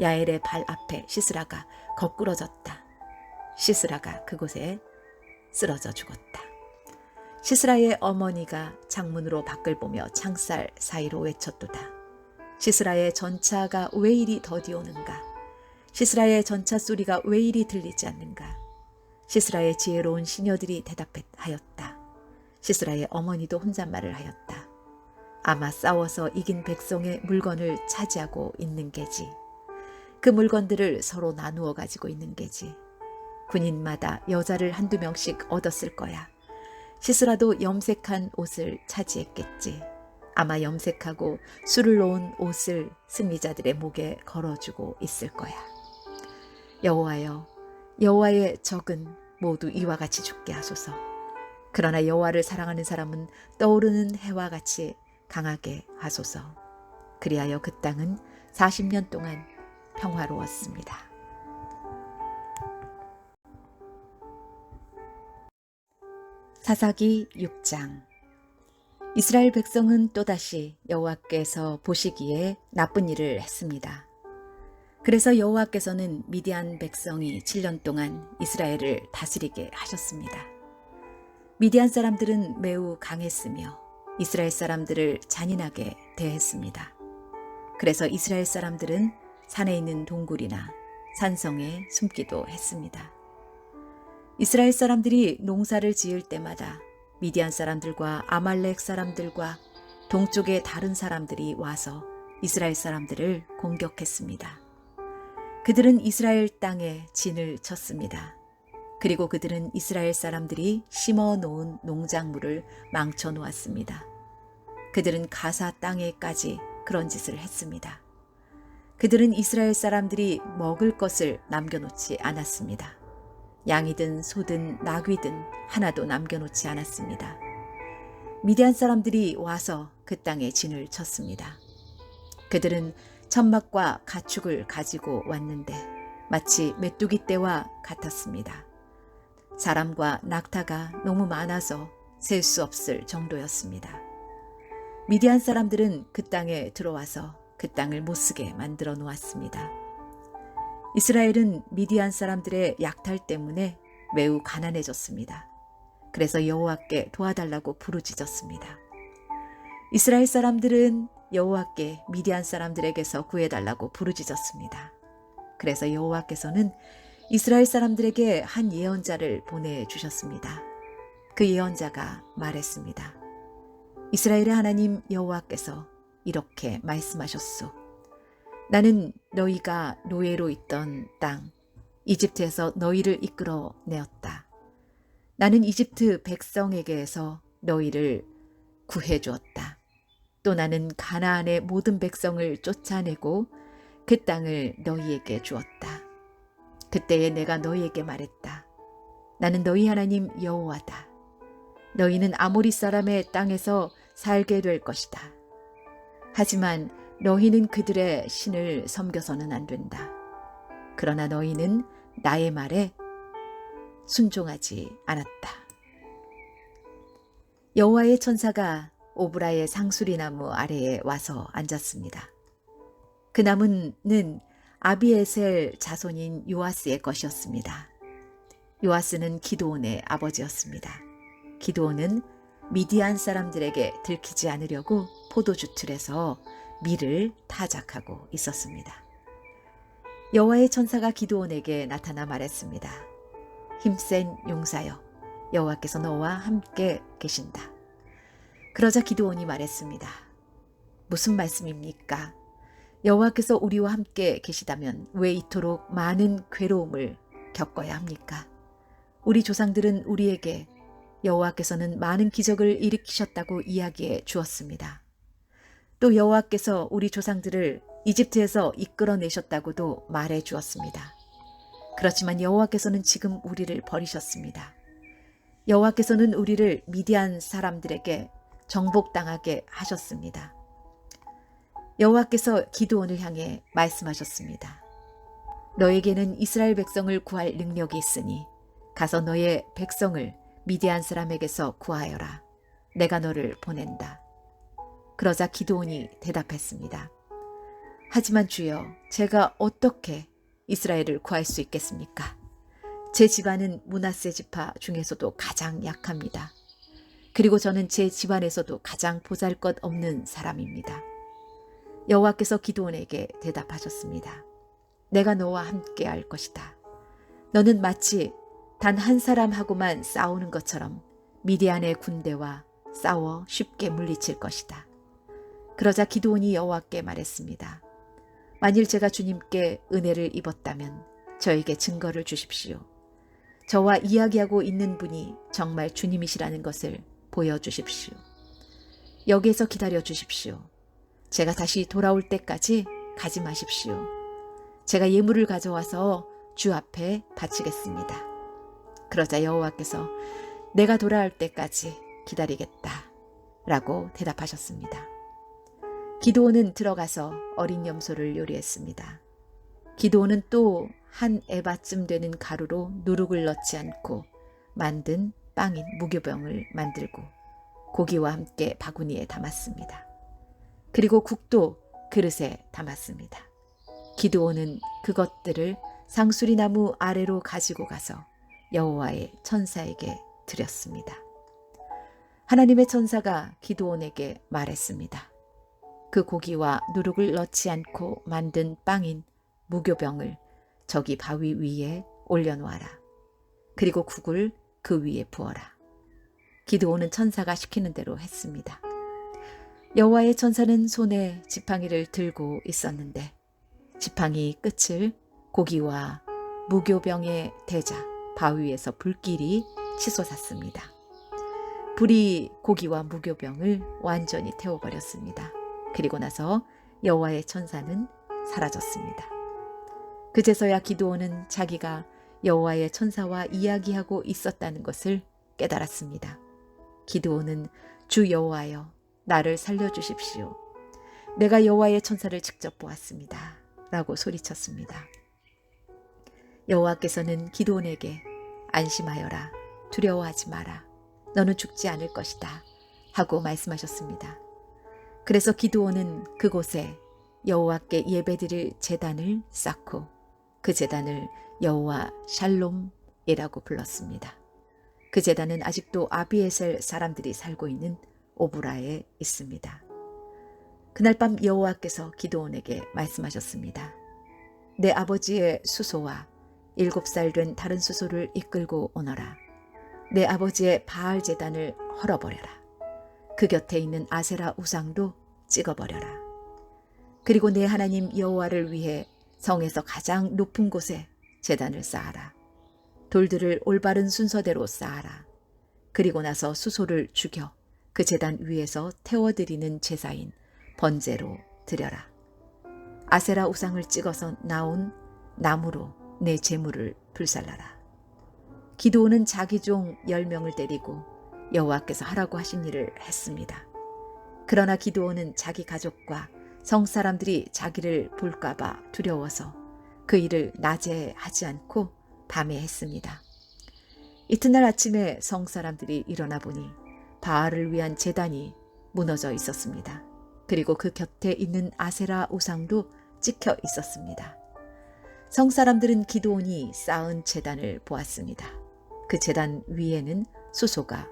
야엘의 발 앞에 시스라가 거꾸러졌다. 시스라가 그곳에 쓰러져 죽었다. 시스라의 어머니가 창문으로 밖을 보며 창살 사이로 외쳤도다. 시스라의 전차가 왜 이리 더디 오는가? 시스라의 전차 소리가 왜 이리 들리지 않는가? 시스라의 지혜로운 시녀들이 대답하였다. 시스라의 어머니도 혼잣말을 하였다. 아마 싸워서 이긴 백성의 물건을 차지하고 있는 게지. 그 물건들을 서로 나누어 가지고 있는 게지. 군인마다 여자를 한두 명씩 얻었을 거야. 시스라도 염색한 옷을 차지했겠지. 아마 염색하고 술을 놓은 옷을 승리자들의 목에 걸어주고 있을 거야. 여호와여, 여호와의 적은 모두 이와 같이 죽게 하소서. 그러나 여호와를 사랑하는 사람은 떠오르는 해와 같이 강하게 하소서. 그리하여 그 땅은 40년 동안 평화로웠습니다. 사사기 6장. 이스라엘 백성은 또다시 여호와께서 보시기에 나쁜 일을 했습니다. 그래서 여호와께서는 미디안 백성이 7년 동안 이스라엘을 다스리게 하셨습니다. 미디안 사람들은 매우 강했으며 이스라엘 사람들을 잔인하게 대했습니다. 그래서 이스라엘 사람들은 산에 있는 동굴이나 산성에 숨기도 했습니다. 이스라엘 사람들이 농사를 지을 때마다 미디안 사람들과 아말렉 사람들과 동쪽의 다른 사람들이 와서 이스라엘 사람들을 공격했습니다. 그들은 이스라엘 땅에 진을 쳤습니다. 그리고 그들은 이스라엘 사람들이 심어 놓은 농작물을 망쳐 놓았습니다. 그들은 가사 땅에까지 그런 짓을 했습니다. 그들은 이스라엘 사람들이 먹을 것을 남겨놓지 않았습니다. 양이든 소든 나귀든 하나도 남겨놓지 않았습니다. 미디안 사람들이 와서 그 땅에 진을 쳤습니다. 그들은 천막과 가축을 가지고 왔는데 마치 메뚜기 떼와 같았습니다. 사람과 낙타가 너무 많아서 셀 수 없을 정도였습니다. 미디안 사람들은 그 땅에 들어와서 그 땅을 못쓰게 만들어 놓았습니다. 이스라엘은 미디안 사람들의 약탈 때문에 매우 가난해졌습니다. 그래서 여호와께 도와달라고 부르짖었습니다. 이스라엘 사람들은 여호와께 미디안 사람들에게서 구해달라고 부르짖었습니다. 그래서 여호와께서는 이스라엘 사람들에게 한 예언자를 보내주셨습니다. 그 예언자가 말했습니다. 이스라엘의 하나님 여호와께서 이렇게 말씀하셨소. 나는 너희가 노예로 있던 땅 이집트에서 너희를 이끌어 내었다. 나는 이집트 백성에게서 너희를 구해주었다. 또 나는 가나안의 모든 백성을 쫓아내고 그 땅을 너희에게 주었다. 그때에 내가 너희에게 말했다. 나는 너희 하나님 여호와다. 너희는 아모리 사람의 땅에서 살게 될 것이다. 하지만 너희는 그들의 신을 섬겨서는 안 된다. 그러나 너희는 나의 말에 순종하지 않았다. 여호와의 천사가 오브라의 상수리나무 아래에 와서 앉았습니다. 그 나무는 아비에셀 자손인 요아스의 것이었습니다. 요아스는 기드온의 아버지였습니다. 기드온은 미디안 사람들에게 들키지 않으려고 포도주 틀에서 밀을 타작하고 있었습니다. 여호와의 천사가 기드온에게 나타나 말했습니다. 힘센 용사여, 여호와께서 너와 함께 계신다. 그러자 기드온이 말했습니다. 무슨 말씀입니까? 여호와께서 우리와 함께 계시다면 왜 이토록 많은 괴로움을 겪어야 합니까? 우리 조상들은 우리에게 여호와께서는 많은 기적을 일으키셨다고 이야기해 주었습니다. 또 여호와께서 우리 조상들을 이집트에서 이끌어내셨다고도 말해 주었습니다. 그렇지만 여호와께서는 지금 우리를 버리셨습니다. 여호와께서는 우리를 미디안 사람들에게 정복당하게 하셨습니다. 여호와께서 기드온을 향해 말씀하셨습니다. 너에게는 이스라엘 백성을 구할 능력이 있으니 가서 너의 백성을 미디안 사람에게서 구하여라. 내가 너를 보낸다. 그러자 기드온이 대답했습니다. 하지만 주여, 제가 어떻게 이스라엘을 구할 수 있겠습니까? 제 집안은 므낫세 지파 중에서도 가장 약합니다. 그리고 저는 제 집안에서도 가장 보잘것없는 사람입니다. 여호와께서 기드온에게 대답하셨습니다. 내가 너와 함께 할 것이다. 너는 마치 단 한 사람하고만 싸우는 것처럼 미디안의 군대와 싸워 쉽게 물리칠 것이다. 그러자 기드온이 여호와께 말했습니다. 만일 제가 주님께 은혜를 입었다면 저에게 증거를 주십시오. 저와 이야기하고 있는 분이 정말 주님이시라는 것을 보여주십시오. 여기에서 기다려 주십시오. 제가 다시 돌아올 때까지 가지 마십시오. 제가 예물을 가져와서 주 앞에 바치겠습니다. 그러자 여호와께서 내가 돌아올 때까지 기다리겠다 라고 대답하셨습니다. 기드온은 들어가서 어린 염소를 요리했습니다. 기드온은 또 한 에바쯤 되는 가루로 누룩을 넣지 않고 만든 빵인 무교병을 만들고 고기와 함께 바구니에 담았습니다. 그리고 국도 그릇에 담았습니다. 기드온은 그것들을 상수리나무 아래로 가지고 가서 여호와의 천사에게 드렸습니다. 하나님의 천사가 기드온에게 말했습니다. 그 고기와 누룩을 넣지 않고 만든 빵인 무교병을 저기 바위 위에 올려놓아라. 그리고 국을 그 위에 부어라. 기드온은 천사가 시키는 대로 했습니다. 여호와의 천사는 손에 지팡이를 들고 있었는데 지팡이 끝을 고기와 무교병에 대자 바위 위에서 불길이 치솟았습니다. 불이 고기와 무교병을 완전히 태워버렸습니다. 그리고 나서 여호와의 천사는 사라졌습니다. 그제서야 기드온은 자기가 여호와의 천사와 이야기하고 있었다는 것을 깨달았습니다. 기드온은 주 여호와여, 나를 살려주십시오. 내가 여호와의 천사를 직접 보았습니다. 라고 소리쳤습니다. 여호와께서는 기드온에게 안심하여라, 두려워하지 마라, 너는 죽지 않을 것이다 하고 말씀하셨습니다. 그래서 기드온은 그곳에 여호와께 예배드릴 제단을 쌓고 그 제단을 여호와 샬롬이라고 불렀습니다. 그 제단은 아직도 아비에셀 사람들이 살고 있는 오브라에 있습니다. 그날 밤 여호와께서 기드온에게 말씀하셨습니다. 내 아버지의 수소와 7살 된 다른 수소를 이끌고 오너라. 내 아버지의 바알 제단을 헐어버려라. 그 곁에 있는 아세라 우상도 찍어버려라. 그리고 내 하나님 여호와를 위해 성에서 가장 높은 곳에 제단을 쌓아라. 돌들을 올바른 순서대로 쌓아라. 그리고 나서 수소를 죽여 그 제단 위에서 태워드리는 제사인 번제로 드려라. 아세라 우상을 찍어서 나온 나무로 내 제물을 불살라라. 기드온은 자기 종 10명을 데리고 여호와께서 하라고 하신 일을 했습니다. 그러나 기드온은 자기 가족과 성 사람들이 자기를 볼까봐 두려워서 그 일을 낮에 하지 않고 밤에 했습니다. 이튿날 아침에 성 사람들이 일어나 보니 바알을 위한 제단이 무너져 있었습니다. 그리고 그 곁에 있는 아세라 우상도 찍혀 있었습니다. 성 사람들은 기드온이 쌓은 제단을 보았습니다. 그 제단 위에는 수소가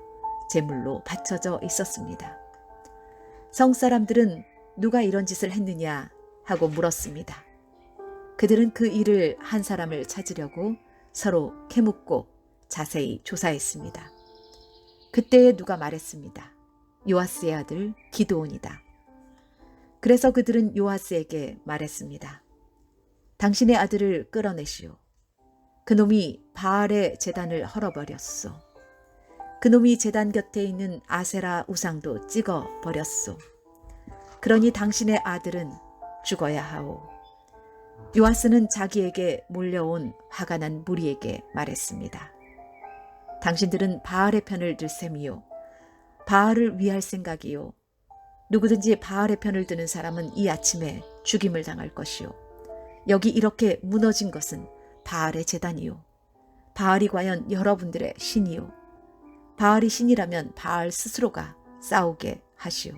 제물로 받쳐져 있었습니다. 성 사람들은 누가 이런 짓을 했느냐 하고 물었습니다. 그들은 그 일을 한 사람을 찾으려고 서로 캐묻고 자세히 조사했습니다. 그때에 누가 말했습니다. 요아스의 아들 기드온이다. 그래서 그들은 요아스에게 말했습니다. 당신의 아들을 끌어내시오. 그놈이 바알의 제단을 헐어버렸소. 그놈이 제단 곁에 있는 아세라 우상도 찍어버렸소. 그러니 당신의 아들은 죽어야 하오. 요아스는 자기에게 몰려온 화가 난 무리에게 말했습니다. 당신들은 바알의 편을 들 셈이요. 바알을 위할 생각이요. 누구든지 바알의 편을 드는 사람은 이 아침에 죽임을 당할 것이요. 여기 이렇게 무너진 것은 바알의 제단이요. 바알이 과연 여러분들의 신이요. 바알이 신이라면 바알 스스로가 싸우게 하시오.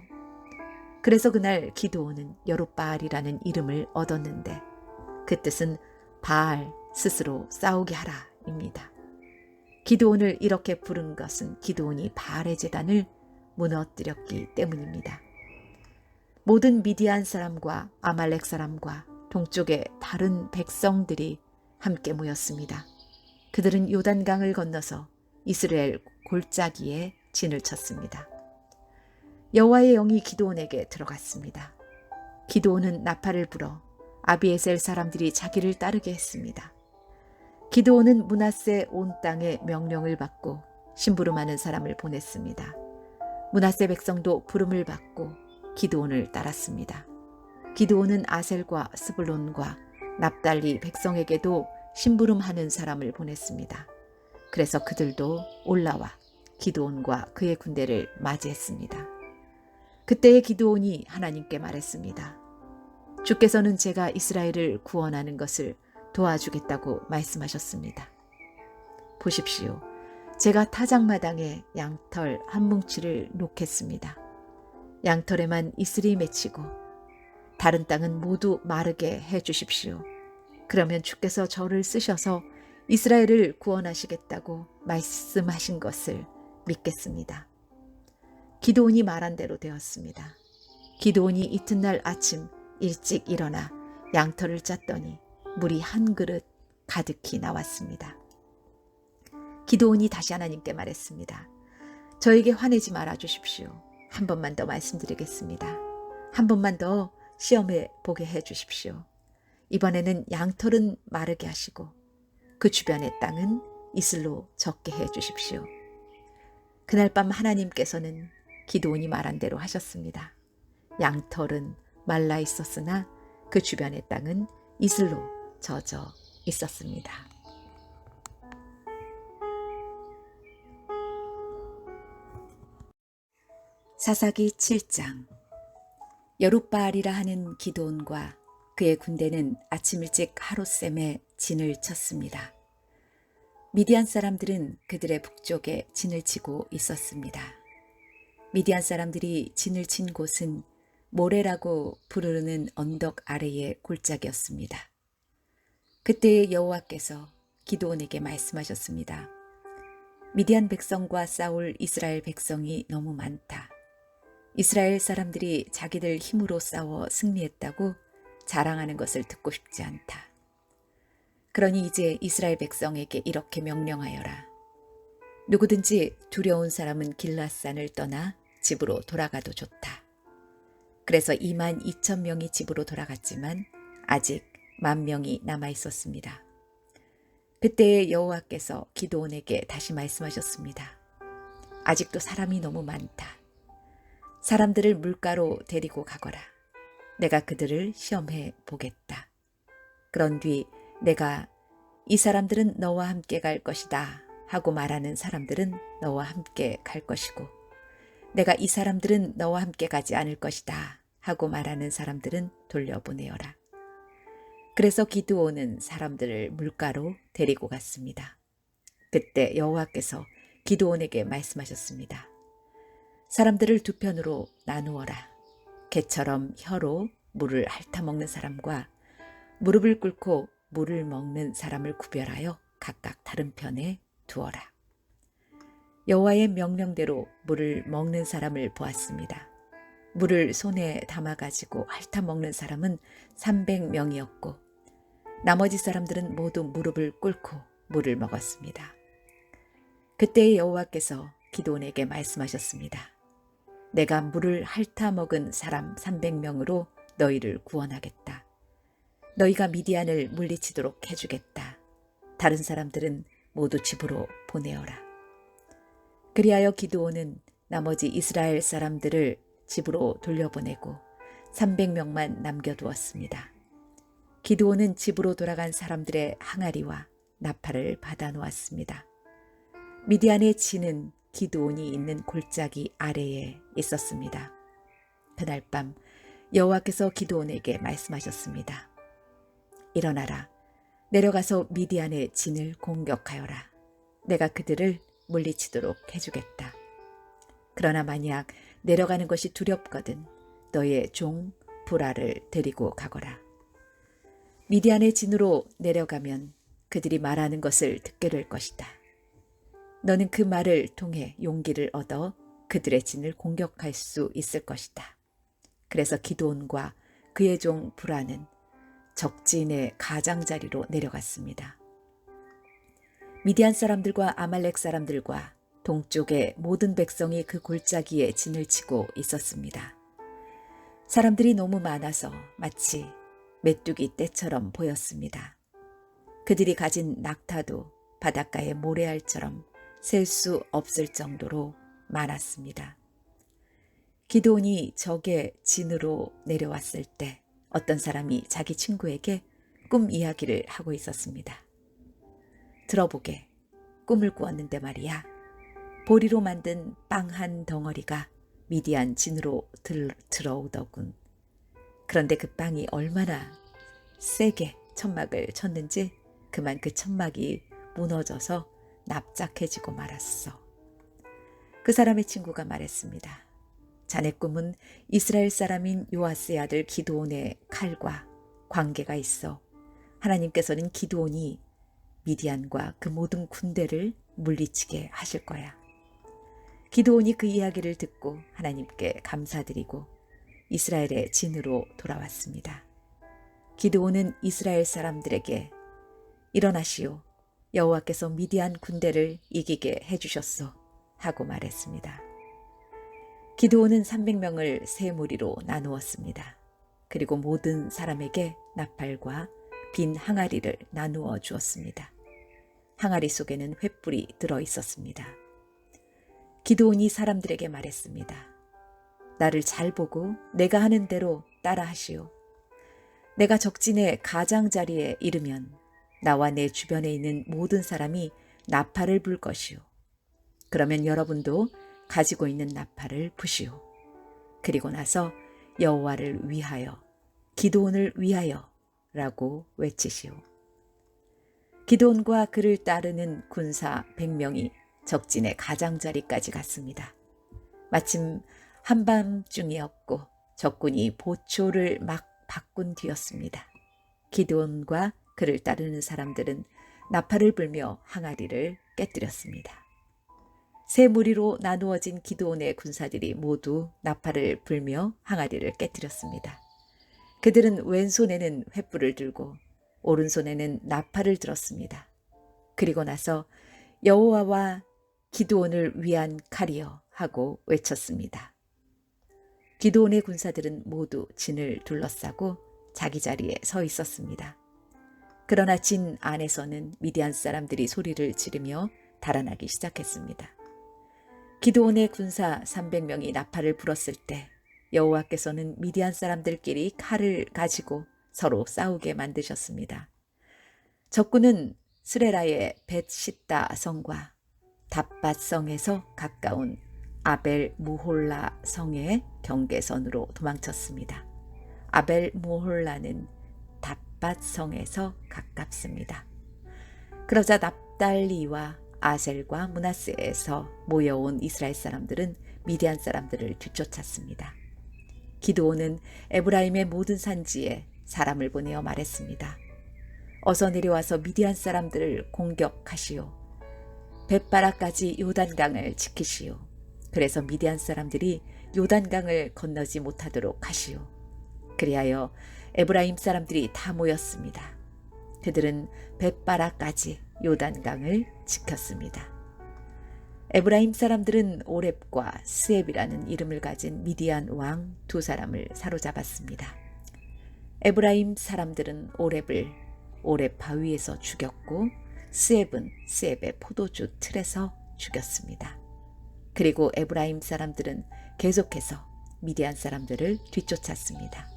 그래서 그날 기드온은 여룻바알이라는 이름을 얻었는데 그 뜻은 바알 스스로 싸우게 하라입니다. 기드온을 이렇게 부른 것은 기드온이 바알의 제단을 무너뜨렸기 때문입니다. 모든 미디안 사람과 아말렉 사람과 동쪽의 다른 백성들이 함께 모였습니다. 그들은 요단강을 건너서 이스라엘 골짜기에 진을 쳤습니다. 여호와의 영이 기드온에게 들어갔습니다. 기드온은 나팔을 불어 아비에셀 사람들이 자기를 따르게 했습니다. 기드온은 므낫세 온 땅에 명령을 받고 심부름하는 사람을 보냈습니다. 므낫세 백성도 부름을 받고 기드온을 따랐습니다. 기드온은 아셀과 스불론과 납달리 백성에게도 심부름하는 사람을 보냈습니다. 그래서 그들도 올라와 기드온과 그의 군대를 맞이했습니다. 그때의 기드온이 하나님께 말했습니다. 주께서는 제가 이스라엘을 구원하는 것을 도와주겠다고 말씀하셨습니다. 보십시오. 제가 타작마당에 양털 한 뭉치를 놓겠습니다. 양털에만 이슬이 맺히고 다른 땅은 모두 마르게 해 주십시오. 그러면 주께서 저를 쓰셔서 이스라엘을 구원하시겠다고 말씀하신 것을 믿겠습니다. 기드온이 말한 대로 되었습니다. 기드온이 이튿날 아침 일찍 일어나 양털을 짰더니 물이 한 그릇 가득히 나왔습니다. 기드온이 다시 하나님께 말했습니다. 저에게 화내지 말아 주십시오. 한 번만 더 말씀드리겠습니다. 한 번만 더 시험해 보게 해 주십시오. 이번에는 양털은 마르게 하시고 그 주변의 땅은 이슬로 적게 해 주십시오. 그날 밤 하나님께서는 기드온이 말한 대로 하셨습니다. 양털은 말라 있었으나 그 주변의 땅은 이슬로 젖어 있었습니다. 사사기 7장. 여룻바알이라 하는 기드온과 그의 군대는 아침 일찍 하룻샘에 진을 쳤습니다. 미디안 사람들은 그들의 북쪽에 진을 치고 있었습니다. 미디안 사람들이 진을 친 곳은 모레라고 부르는 언덕 아래의 골짜기였습니다. 그때 여호와께서 기드온에게 말씀하셨습니다. 미디안 백성과 싸울 이스라엘 백성이 너무 많다. 이스라엘 사람들이 자기들 힘으로 싸워 승리했다고 자랑하는 것을 듣고 싶지 않다. 그러니 이제 이스라엘 백성에게 이렇게 명령하여라. 누구든지 두려운 사람은 길라산을 떠나 집으로 돌아가도 좋다. 그래서 22,000명이 집으로 돌아갔지만 아직 10,000명이 남아 있었습니다. 그때 여호와께서 기드온에게 다시 말씀하셨습니다. 아직도 사람이 너무 많다. 사람들을 물가로 데리고 가거라. 내가 그들을 시험해 보겠다. 그런 뒤 내가 이 사람들은 너와 함께 갈 것이다 하고 말하는 사람들은 너와 함께 갈 것이고, 내가 이 사람들은 너와 함께 가지 않을 것이다 하고 말하는 사람들은 돌려보내어라. 그래서 기드온은 사람들을 물가로 데리고 갔습니다. 그때 여호와께서 기드온에게 말씀하셨습니다. 사람들을 두 편으로 나누어라. 개처럼 혀로 물을 핥아먹는 사람과 무릎을 꿇고 물을 먹는 사람을 구별하여 각각 다른 편에 두어라. 여호와의 명령대로 물을 먹는 사람을 보았습니다. 물을 손에 담아가지고 핥아먹는 사람은 300명이었고 나머지 사람들은 모두 무릎을 꿇고 물을 먹었습니다. 그때 여호와께서 기드온에게 말씀하셨습니다. 내가 물을 핥아먹은 사람 300명으로 너희를 구원하겠다. 너희가 미디안을 물리치도록 해주겠다. 다른 사람들은 모두 집으로 보내어라. 그리하여 기드온은 나머지 이스라엘 사람들을 집으로 돌려보내고 300명만 남겨두었습니다. 기드온은 집으로 돌아간 사람들의 항아리와 나팔을 받아 놓았습니다. 미디안의 진은 기드온이 있는 골짜기 아래에 있었습니다. 그날 밤 여호와께서 기드온에게 말씀하셨습니다. 일어나라. 내려가서 미디안의 진을 공격하여라. 내가 그들을 물리치도록 해주겠다. 그러나 만약 내려가는 것이 두렵거든 너의 종 부라를 데리고 가거라. 미디안의 진으로 내려가면 그들이 말하는 것을 듣게 될 것이다. 너는 그 말을 통해 용기를 얻어 그들의 진을 공격할 수 있을 것이다. 그래서 기드온과 그의 종 부라는 적진의 가장자리로 내려갔습니다. 미디안 사람들과 아말렉 사람들과 동쪽의 모든 백성이 그 골짜기에 진을 치고 있었습니다. 사람들이 너무 많아서 마치 메뚜기 떼처럼 보였습니다. 그들이 가진 낙타도 바닷가의 모래알처럼 셀 수 없을 정도로 많았습니다. 기드온이 적의 진으로 내려왔을 때 어떤 사람이 자기 친구에게 꿈 이야기를 하고 있었습니다. 들어보게, 꿈을 꾸었는데 말이야. 보리로 만든 빵 한 덩어리가 미디안 진으로 들어오더군. 그런데 그 빵이 얼마나 세게 천막을 쳤는지 그만 그 천막이 무너져서 납작해지고 말았어. 그 사람의 친구가 말했습니다. 자네 꿈은 이스라엘 사람인 요아스의 아들 기드온의 칼과 관계가 있어. 하나님께서는 기드온이 미디안과 그 모든 군대를 물리치게 하실 거야. 기드온이 그 이야기를 듣고 하나님께 감사드리고 이스라엘의 진으로 돌아왔습니다. 기드온은 이스라엘 사람들에게 일어나시오. 여호와께서 미디안 군대를 이기게 해주셨소 하고 말했습니다. 기드온은 300명을 세 무리로 나누었습니다. 그리고 모든 사람에게 나팔과 빈 항아리를 나누어 주었습니다. 항아리 속에는 횃불이 들어 있었습니다. 기드온이 사람들에게 말했습니다. 나를 잘 보고 내가 하는 대로 따라 하시오. 내가 적진의 가장자리에 이르면 나와 내 주변에 있는 모든 사람이 나팔을 불 것이오. 그러면 여러분도 가지고 있는 나팔을 부시오. 그리고 나서 여호와를 위하여, 기드온을 위하여 라고 외치시오. 기드온과 그를 따르는 군사 100명이 적진의 가장자리까지 갔습니다. 마침 한밤중이었고 적군이 보초를 막 바꾼 뒤였습니다. 기드온과 그를 따르는 사람들은 나팔을 불며 항아리를 깨뜨렸습니다. 세 무리로 나누어진 기드온의 군사들이 모두 나팔을 불며 항아리를 깨뜨렸습니다. 그들은 왼손에는 횃불을 들고 오른손에는 나팔을 들었습니다. 그리고 나서 여호와와 기드온을 위한 칼이여 하고 외쳤습니다. 기드온의 군사들은 모두 진을 둘러싸고 자기 자리에 서 있었습니다. 그러나 진 안에서는 미디안 사람들이 소리를 지르며 달아나기 시작했습니다. 기드온의 군사 300명이 나팔을 불었을 때 여호와께서는 미디안 사람들끼리 칼을 가지고 서로 싸우게 만드셨습니다. 적군은 스레라의 벳시다 성과 답밧 성에서 가까운 아벨 무홀라 성의 경계선으로 도망쳤습니다. 아벨 무홀라는 답밧 성에서 가깝습니다. 그러자 납달리와 아셀과 므낫세에서 모여온 이스라엘 사람들은 미디안 사람들을 뒤쫓았습니다. 기드온은 에브라임의 모든 산지에 사람을 보내어 말했습니다. 어서 내려와서 미디안 사람들을 공격하시오. 벳바라까지 요단강을 지키시오. 그래서 미디안 사람들이 요단강을 건너지 못하도록 하시오. 그리하여 에브라임 사람들이 다 모였습니다. 그들은 벳바라까지 요단강을 지켰습니다. 에브라임 사람들은 오렙과 스앱이라는 이름을 가진 미디안 왕 두 사람을 사로잡았습니다. 에브라임 사람들은 오렙을 오렙 바위에서 죽였고 스앱은 스앱의 포도주 틀에서 죽였습니다. 그리고 에브라임 사람들은 계속해서 미디안 사람들을 뒤쫓았습니다.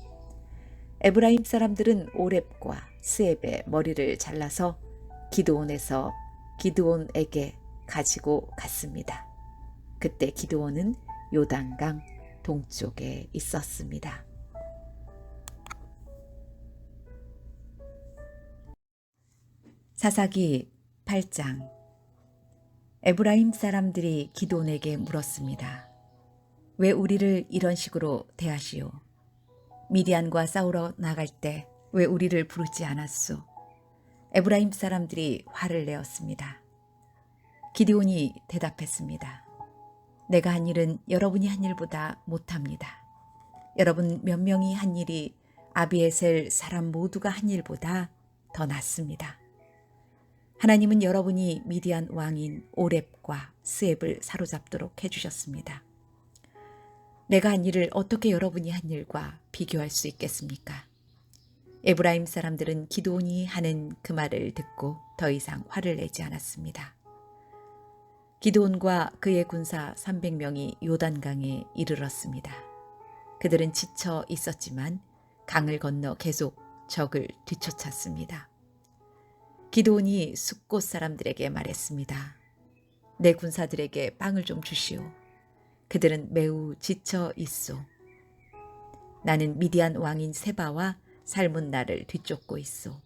에브라임 사람들은 오렙과 스앱의 머리를 잘라서 기드온에게 가지고 갔습니다. 그때 기드온은 요단강 동쪽에 있었습니다. 사사기 8장. 에브라임 사람들이 기드온에게 물었습니다. 왜 우리를 이런 식으로 대하시오? 미디안과 싸우러 나갈 때 왜 우리를 부르지 않았소? 에브라임 사람들이 화를 내었습니다. 기드온이 대답했습니다. 내가 한 일은 여러분이 한 일보다 못합니다. 여러분 몇 명이 한 일이 아비에셀 사람 모두가 한 일보다 더 낫습니다. 하나님은 여러분이 미디안 왕인 오렙과 스앱을 사로잡도록 해주셨습니다. 내가 한 일을 어떻게 여러분이 한 일과 비교할 수 있겠습니까? 에브라임 사람들은 기드온이 하는 그 말을 듣고 더 이상 화를 내지 않았습니다. 기드온과 그의 군사 300명이 요단강에 이르렀습니다. 그들은 지쳐 있었지만 강을 건너 계속 적을 뒤쫓았습니다. 기드온이 숫곳 사람들에게 말했습니다. 내 군사들에게 빵을 좀 주시오. 그들은 매우 지쳐 있소. 나는 미디안 왕인 세바와 살문나를 뒤쫓고 있소.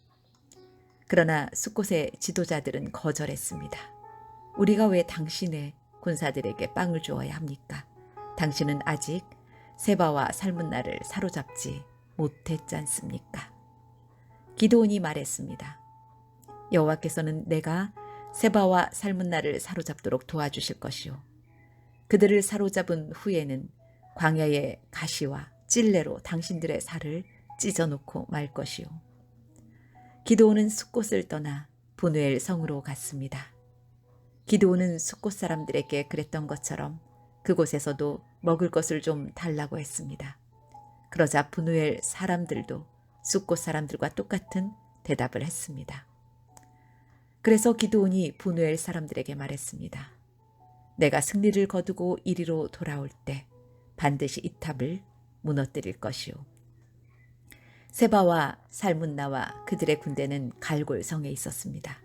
그러나 숫곳의 지도자들은 거절했습니다. 우리가 왜 당신의 군사들에게 빵을 주어야 합니까? 당신은 아직 세바와 살문나를 사로잡지 못했지 않습니까? 기드온이 말했습니다. 여호와께서는 내가 세바와 살문나를 사로잡도록 도와주실 것이요. 그들을 사로잡은 후에는 광야의 가시와 찔레로 당신들의 살을 찢어놓고 말 것이요. 기드온은 숫곳을 떠나 브누엘 성으로 갔습니다. 기드온은 숫곳 사람들에게 그랬던 것처럼 그곳에서도 먹을 것을 좀 달라고 했습니다. 그러자 브누엘 사람들도 숫곳 사람들과 똑같은 대답을 했습니다. 그래서 기드온이 브누엘 사람들에게 말했습니다. 내가 승리를 거두고 이리로 돌아올 때 반드시 이 탑을 무너뜨릴 것이오. 세바와 살문나와 그들의 군대는 갈골 성에 있었습니다.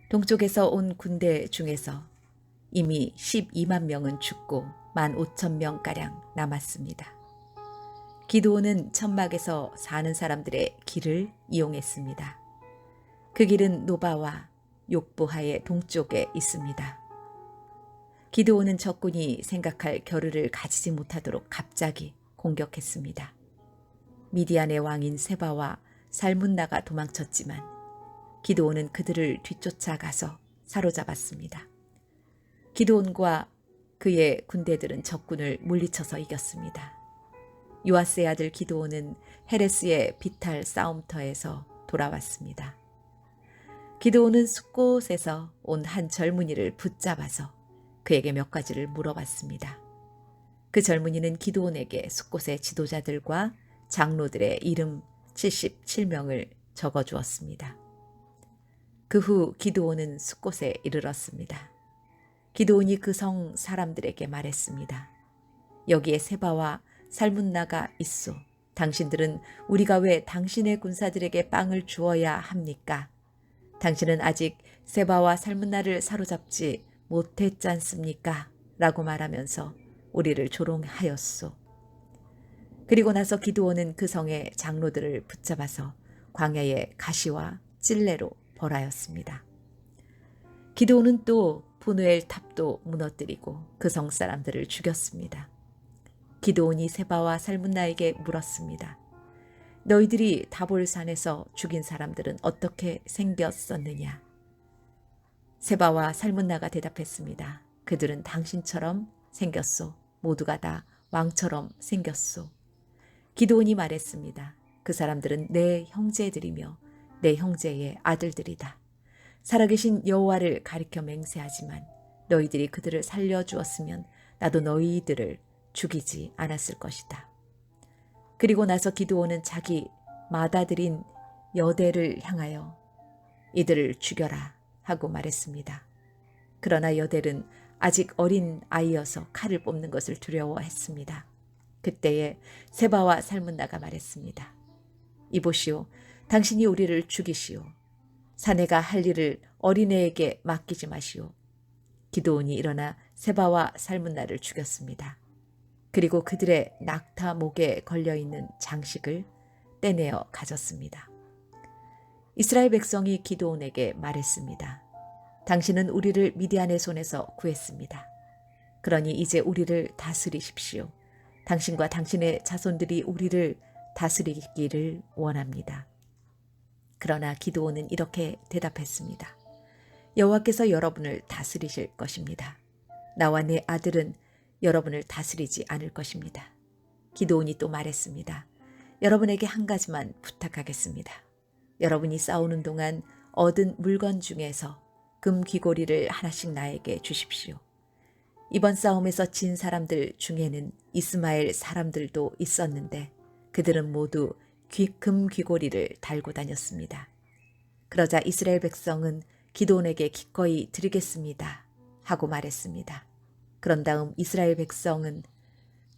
동쪽에서 온 군대 중에서 이미 12만 명은 죽고 15,000명가량 남았습니다. 기드온은 천막에서 사는 사람들의 길을 이용했습니다. 그 길은 노바와 욕보하의 동쪽에 있습니다. 기드온은 적군이 생각할 겨를을 가지지 못하도록 갑자기 공격했습니다. 미디안의 왕인 세바와 살문나가 도망쳤지만 기드온은 그들을 뒤쫓아가서 사로잡았습니다. 기드온과 그의 군대들은 적군을 물리쳐서 이겼습니다. 요아스의 아들 기드온은 헤레스의 비탈 싸움터에서 돌아왔습니다. 기드온은 숫곳에서 온 한 젊은이를 붙잡아서 그에게 몇 가지를 물어봤습니다. 그 젊은이는 기드온에게 숫곳의 지도자들과 장로들의 이름 77명을 적어주었습니다. 그 후 기드온은 숫곳에 이르렀습니다. 기드온이 그 성 사람들에게 말했습니다. 여기에 세바와 살문나가 있소. 당신들은 우리가 왜 당신의 군사들에게 빵을 주어야 합니까? 당신은 아직 세바와 살문나를 사로잡지 못했지 않습니까? 라고 말하면서 우리를 조롱하였소. 그리고 나서 기드온은 그 성의 장로들을 붙잡아서 광야의 가시와 찔레로 벌하였습니다. 기드온은 또 브누엘 탑도 무너뜨리고 그 성 사람들을 죽였습니다. 기드온이 세바와 살문나에게 물었습니다. 너희들이 다볼산에서 죽인 사람들은 어떻게 생겼었느냐? 세바와 살문나가 대답했습니다. 그들은 당신처럼 생겼소. 모두가 다 왕처럼 생겼소. 기드온이 말했습니다. 그 사람들은 내 형제들이며 내 형제의 아들들이다. 살아계신 여호와를 가리켜 맹세하지만 너희들이 그들을 살려주었으면 나도 너희들을 죽이지 않았을 것이다. 그리고 나서 기드온은 자기 맏아들인 여대를 향하여 이들을 죽여라 하고 말했습니다. 그러나 여델은 아직 어린 아이여서 칼을 뽑는 것을 두려워했습니다. 그때에 세바와 살문나가 말했습니다. 이보시오, 당신이 우리를 죽이시오. 사내가 할 일을 어린애에게 맡기지 마시오. 기드온이 일어나 세바와 살문나를 죽였습니다. 그리고 그들의 낙타 목에 걸려있는 장식을 떼내어 가졌습니다. 이스라엘 백성이 기드온에게 말했습니다. 당신은 우리를 미디안의 손에서 구했습니다. 그러니 이제 우리를 다스리십시오. 당신과 당신의 자손들이 우리를 다스리기를 원합니다. 그러나 기드온은 이렇게 대답했습니다. 여호와께서 여러분을 다스리실 것입니다. 나와 내 아들은 여러분을 다스리지 않을 것입니다. 기드온이 또 말했습니다. 여러분에게 한 가지만 부탁하겠습니다. 여러분이 싸우는 동안 얻은 물건 중에서 금 귀고리를 하나씩 나에게 주십시오. 이번 싸움에서 진 사람들 중에는 이스마엘 사람들도 있었는데 그들은 모두 금 귀고리를 달고 다녔습니다. 그러자 이스라엘 백성은 기드온에게 기꺼이 드리겠습니다 하고 말했습니다. 그런 다음 이스라엘 백성은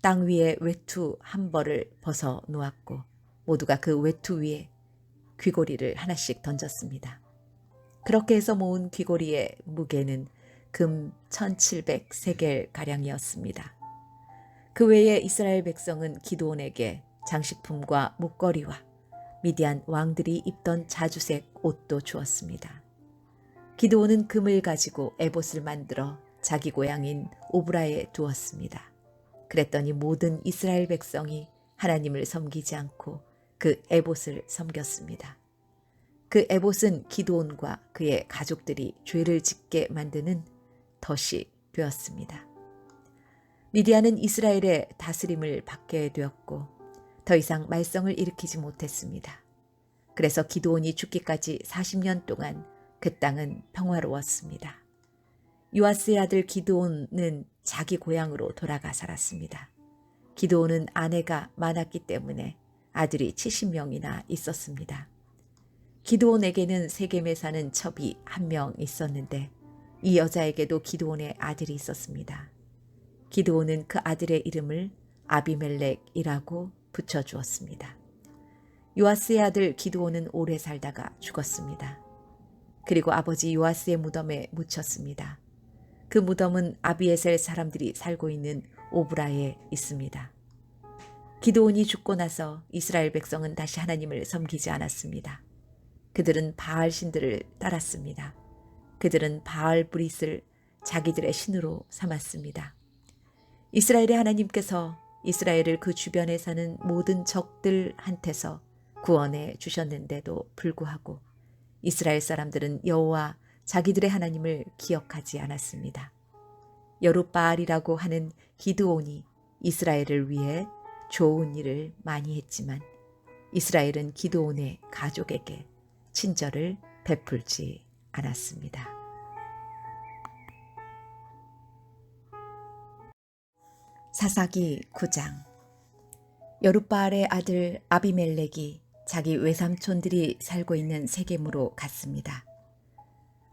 땅 위에 외투 한 벌을 벗어 놓았고 모두가 그 외투 위에 귀고리를 하나씩 던졌습니다. 그렇게 해서 모은 귀고리의 무게는 금 1700세겔가량이었습니다. 그 외에 이스라엘 백성은 기드온에게 장식품과 목걸이와 미디안 왕들이 입던 자주색 옷도 주었습니다. 기드온은 금을 가지고 에봇을 만들어 자기 고향인 오브라에 두었습니다. 그랬더니 모든 이스라엘 백성이 하나님을 섬기지 않고 그 에봇을 섬겼습니다. 그 에봇은 기드온과 그의 가족들이 죄를 짓게 만드는 덫이 되었습니다. 미디안은 이스라엘의 다스림을 받게 되었고 더 이상 말썽을 일으키지 못했습니다. 그래서 기드온이 죽기까지 40년 동안 그 땅은 평화로웠습니다. 요아스의 아들 기드온은 자기 고향으로 돌아가 살았습니다. 기드온은 아내가 많았기 때문에 아들이 70명이나 있었습니다. 기드온에게는 세겜에 사는 첩이 한 명 있었는데 이 여자에게도 기드온의 아들이 있었습니다. 기드온은 그 아들의 이름을 아비멜렉이라고 붙여주었습니다. 요아스의 아들 기드온은 오래 살다가 죽었습니다. 그리고 아버지 요아스의 무덤에 묻혔습니다. 그 무덤은 아비에셀 사람들이 살고 있는 오브라에 있습니다. 기드온이 죽고 나서 이스라엘 백성은 다시 하나님을 섬기지 않았습니다. 그들은 바알 신들을 따랐습니다. 그들은 바알 브릿을 자기들의 신으로 삼았습니다. 이스라엘의 하나님께서 이스라엘을 그 주변에 사는 모든 적들한테서 구원해 주셨는데도 불구하고 이스라엘 사람들은 여호와 자기들의 하나님을 기억하지 않았습니다. 여룻바알이라고 하는 기드온이 이스라엘을 위해 좋은 일을 많이 했지만 이스라엘은 기드온의 가족에게 친절을 베풀지 않았습니다. 사사기 9장. 여룻바알의 아들 아비멜렉이 자기 외삼촌들이 살고 있는 세겜으로 갔습니다.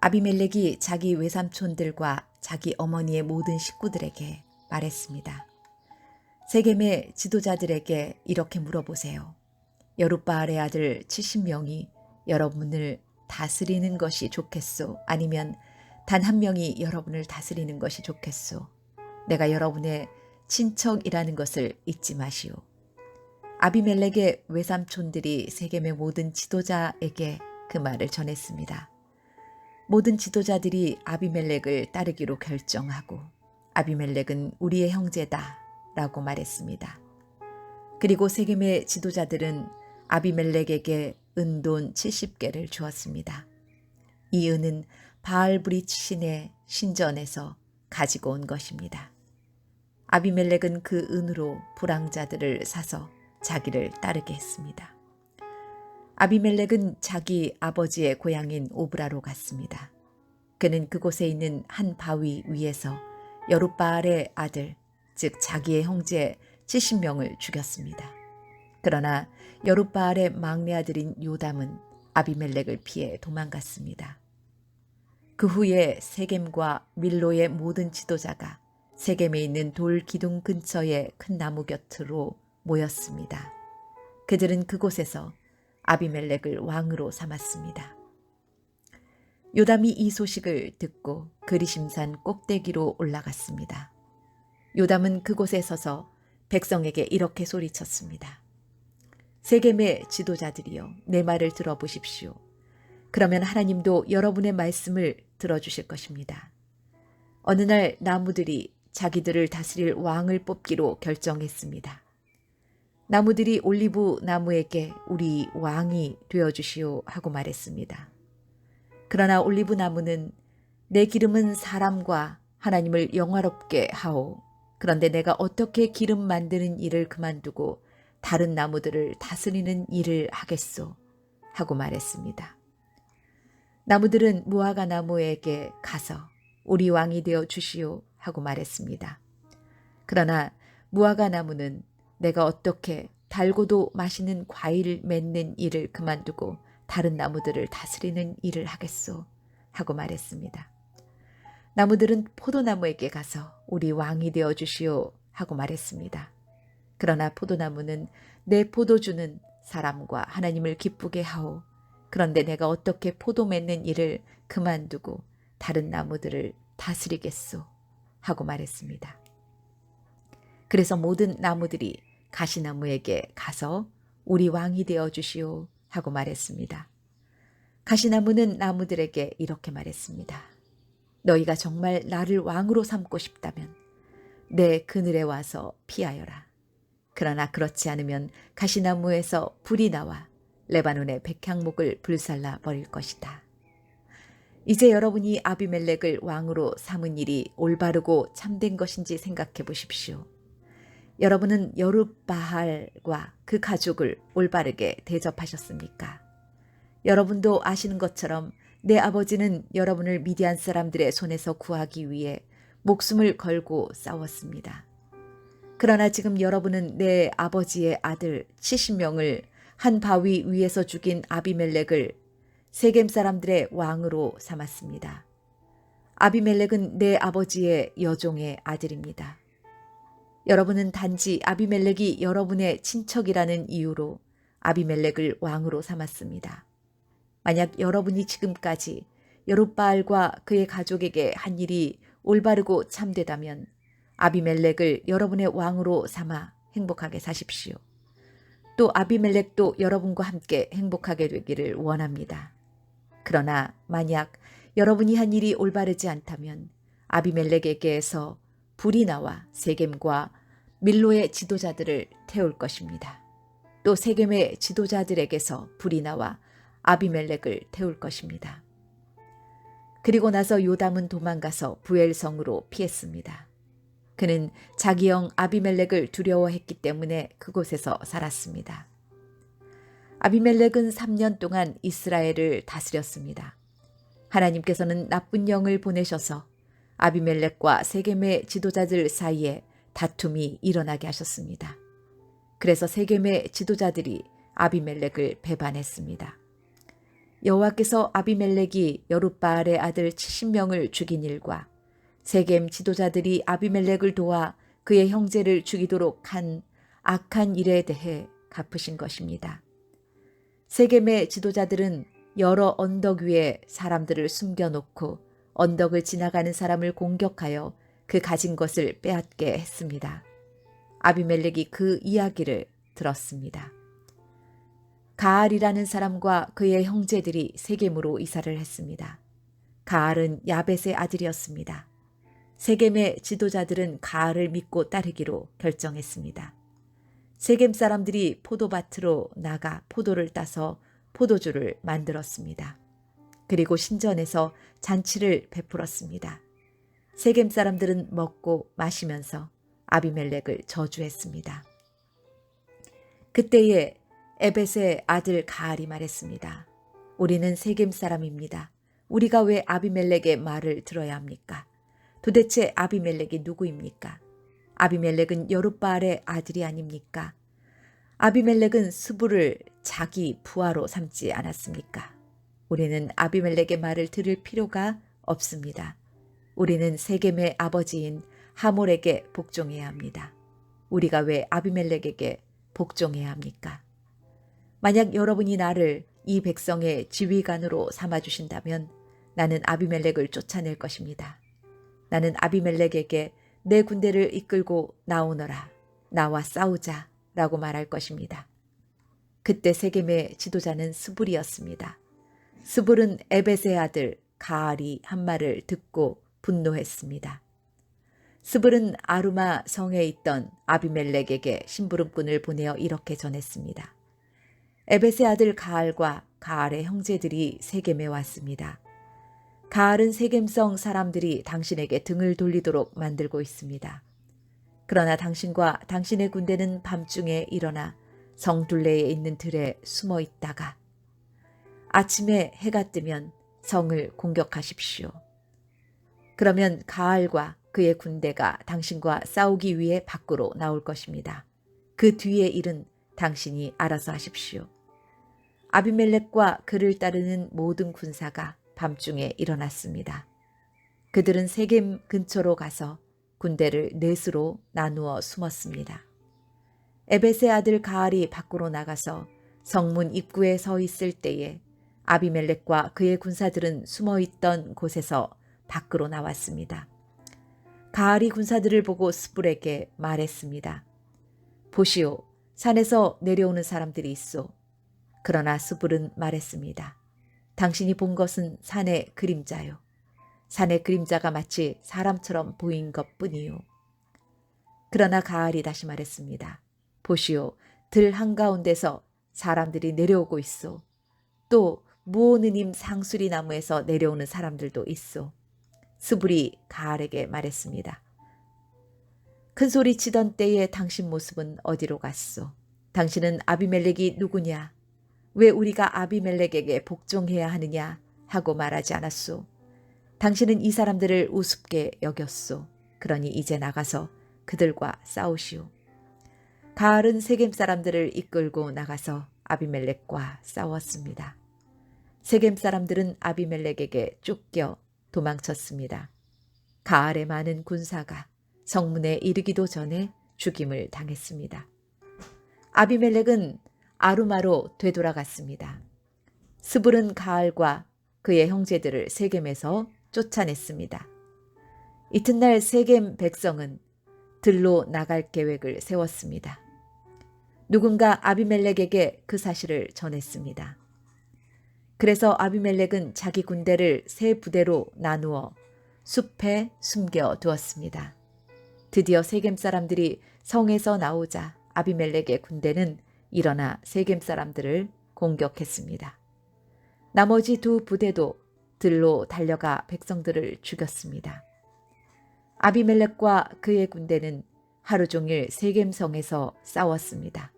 아비멜렉이 자기 외삼촌들과 자기 어머니의 모든 식구들에게 말했습니다. 세겜의 지도자들에게 이렇게 물어보세요. 여룻바알의 아들 70명이 여러분을 다스리는 것이 좋겠소? 아니면 단 한 명이 여러분을 다스리는 것이 좋겠소? 내가 여러분의 친척이라는 것을 잊지 마시오. 아비멜렉의 외삼촌들이 세겜의 모든 지도자에게 그 말을 전했습니다. 모든 지도자들이 아비멜렉을 따르기로 결정하고 아비멜렉은 우리의 형제다 라고 말했습니다. 그리고 세겜의 지도자들은 아비멜렉에게 은돈 70개를 주었습니다. 이 은은 바알브릿 신의 신전에서 가지고 온 것입니다. 아비멜렉은 그 은으로 불황자들을 사서 자기를 따르게 했습니다. 아비멜렉은 자기 아버지의 고향인 오브라로 갔습니다. 그는 그곳에 있는 한 바위 위에서 여룻바알의 아들, 즉 자기의 형제 70명을 죽였습니다. 그러나 여룻바알의 막내 아들인 요담은 아비멜렉을 피해 도망갔습니다. 그 후에 세겜과 밀로의 모든 지도자가 세겜에 있는 돌 기둥 근처의 큰 나무 곁으로 모였습니다. 그들은 그곳에서 아비멜렉을 왕으로 삼았습니다. 요담이 이 소식을 듣고 그리심산 꼭대기로 올라갔습니다. 요담은 그곳에 서서 백성에게 이렇게 소리쳤습니다. 세겜의 지도자들이여, 내 말을 들어보십시오. 그러면 하나님도 여러분의 말씀을 들어주실 것입니다. 어느 날 나무들이 자기들을 다스릴 왕을 뽑기로 결정했습니다. 나무들이 올리브 나무에게 우리 왕이 되어주시오 하고 말했습니다. 그러나 올리브 나무는 내 기름은 사람과 하나님을 영화롭게 하오. 그런데 내가 어떻게 기름 만드는 일을 그만두고 다른 나무들을 다스리는 일을 하겠소? 하고 말했습니다. 나무들은 무화과 나무에게 가서 우리 왕이 되어 주시오 하고 말했습니다. 그러나 무화과 나무는 내가 어떻게 달고도 맛있는 과일 맺는 일을 그만두고 다른 나무들을 다스리는 일을 하겠소? 하고 말했습니다. 나무들은 포도나무에게 가서 우리 왕이 되어 주시오 하고 말했습니다. 그러나 포도나무는 내 포도주는 사람과 하나님을 기쁘게 하오. 그런데 내가 어떻게 포도 맺는 일을 그만두고 다른 나무들을 다스리겠소? 하고 말했습니다. 그래서 모든 나무들이 가시나무에게 가서 우리 왕이 되어 주시오 하고 말했습니다. 가시나무는 나무들에게 이렇게 말했습니다. 너희가 정말 나를 왕으로 삼고 싶다면 내 그늘에 와서 피하여라. 그러나 그렇지 않으면 가시나무에서 불이 나와 레바논의 백향목을 불살라 버릴 것이다. 이제 여러분이 아비멜렉을 왕으로 삼은 일이 올바르고 참된 것인지 생각해 보십시오. 여러분은 여룻바알과 그 가족을 올바르게 대접하셨습니까? 여러분도 아시는 것처럼 내 아버지는 여러분을 미디안 사람들의 손에서 구하기 위해 목숨을 걸고 싸웠습니다. 그러나 지금 여러분은 내 아버지의 아들 70명을 한 바위 위에서 죽인 아비멜렉을 세겜 사람들의 왕으로 삼았습니다. 아비멜렉은 내 아버지의 여종의 아들입니다. 여러분은 단지 아비멜렉이 여러분의 친척이라는 이유로 아비멜렉을 왕으로 삼았습니다. 만약 여러분이 지금까지 여룻바알과 그의 가족에게 한 일이 올바르고 참되다면 아비멜렉을 여러분의 왕으로 삼아 행복하게 사십시오. 또 아비멜렉도 여러분과 함께 행복하게 되기를 원합니다. 그러나 만약 여러분이 한 일이 올바르지 않다면 아비멜렉에게서 불이 나와 세겜과 밀로의 지도자들을 태울 것입니다. 또 세겜의 지도자들에게서 불이 나와 아비멜렉을 태울 것입니다. 그리고 나서 요담은 도망가서 부엘성으로 피했습니다. 그는 자기 형 아비멜렉을 두려워했기 때문에 그곳에서 살았습니다. 아비멜렉은 3년 동안 이스라엘을 다스렸습니다. 하나님께서는 나쁜 영을 보내셔서 아비멜렉과 세겜의 지도자들 사이에 다툼이 일어나게 하셨습니다. 그래서 세겜의 지도자들이 아비멜렉을 배반했습니다. 여호와께서 아비멜렉이 여룻바알의 아들 70명을 죽인 일과 세겜 지도자들이 아비멜렉을 도와 그의 형제를 죽이도록 한 악한 일에 대해 갚으신 것입니다. 세겜의 지도자들은 여러 언덕 위에 사람들을 숨겨놓고 언덕을 지나가는 사람을 공격하여 그 가진 것을 빼앗게 했습니다. 아비멜렉이 그 이야기를 들었습니다. 가알이라는 사람과 그의 형제들이 세겜으로 이사를 했습니다. 가알은 야벳의 아들이었습니다. 세겜의 지도자들은 가알을 믿고 따르기로 결정했습니다. 세겜 사람들이 포도밭으로 나가 포도를 따서 포도주를 만들었습니다. 그리고 신전에서 잔치를 베풀었습니다. 세겜 사람들은 먹고 마시면서 아비멜렉을 저주했습니다. 그때에 에벳의 아들 가알이 말했습니다. 우리는 세겜 사람입니다. 우리가 왜 아비멜렉의 말을 들어야 합니까? 도대체 아비멜렉이 누구입니까? 아비멜렉은 여룻바알의 아들이 아닙니까? 아비멜렉은 스불을 자기 부하로 삼지 않았습니까? 우리는 아비멜렉의 말을 들을 필요가 없습니다. 우리는 세겜의 아버지인 하몰에게 복종해야 합니다. 우리가 왜 아비멜렉에게 복종해야 합니까? 만약 여러분이 나를 이 백성의 지휘관으로 삼아주신다면 나는 아비멜렉을 쫓아낼 것입니다. 나는 아비멜렉에게 내 군대를 이끌고 나오너라, 나와 싸우자 라고 말할 것입니다. 그때 세겜의 지도자는 스불이었습니다. 스불은 에벳의 아들 가알이 한 말을 듣고 분노했습니다. 스불은 아루마 성에 있던 아비멜렉에게 심부름꾼을 보내어 이렇게 전했습니다. 에벳의 아들 가알과 가알의 형제들이 세겜에 왔습니다. 가알은 세겜성 사람들이 당신에게 등을 돌리도록 만들고 있습니다. 그러나 당신과 당신의 군대는 밤중에 일어나 성 둘레에 있는 들에 숨어 있다가 아침에 해가 뜨면 성을 공격하십시오. 그러면 가알과 그의 군대가 당신과 싸우기 위해 밖으로 나올 것입니다. 그 뒤의 일은 당신이 알아서 하십시오. 아비멜렉과 그를 따르는 모든 군사가 밤중에 일어났습니다. 그들은 세겜 근처로 가서 군대를 넷으로 나누어 숨었습니다. 에벳의 아들 가알이 밖으로 나가서 성문 입구에 서 있을 때에 아비멜렉과 그의 군사들은 숨어있던 곳에서 밖으로 나왔습니다. 가알이 군사들을 보고 스불에게 말했습니다. 보시오, 산에서 내려오는 사람들이 있소. 그러나 스불은 말했습니다. 당신이 본 것은 산의 그림자요. 산의 그림자가 마치 사람처럼 보인 것뿐이요. 그러나 가알이 다시 말했습니다. 보시오, 들 한가운데서 사람들이 내려오고 있소. 또 무오느님 상수리 나무에서 내려오는 사람들도 있소. 스불이 가알에게 말했습니다. 큰 소리 치던 때에 당신 모습은 어디로 갔소? 당신은 아비멜렉이 누구냐? 왜 우리가 아비멜렉에게 복종해야 하느냐? 하고 말하지 않았소. 당신은 이 사람들을 우습게 여겼소. 그러니 이제 나가서 그들과 싸우시오. 가알은 세겜 사람들을 이끌고 나가서 아비멜렉과 싸웠습니다. 세겜 사람들은 아비멜렉에게 쫓겨 도망쳤습니다. 가알의 많은 군사가 성문에 이르기도 전에 죽임을 당했습니다. 아비멜렉은 아루마로 되돌아갔습니다. 스불은 가알과 그의 형제들을 세겜에서 쫓아냈습니다. 이튿날 세겜 백성은 들로 나갈 계획을 세웠습니다. 누군가 아비멜렉에게 그 사실을 전했습니다. 그래서 아비멜렉은 자기 군대를 세 부대로 나누어 숲에 숨겨 두었습니다. 드디어 세겜 사람들이 성에서 나오자 아비멜렉의 군대는 일어나 세겜 사람들을 공격했습니다. 나머지 두 부대도 들로 달려가 백성들을 죽였습니다. 아비멜렉과 그의 군대는 하루 종일 세겜성에서 싸웠습니다.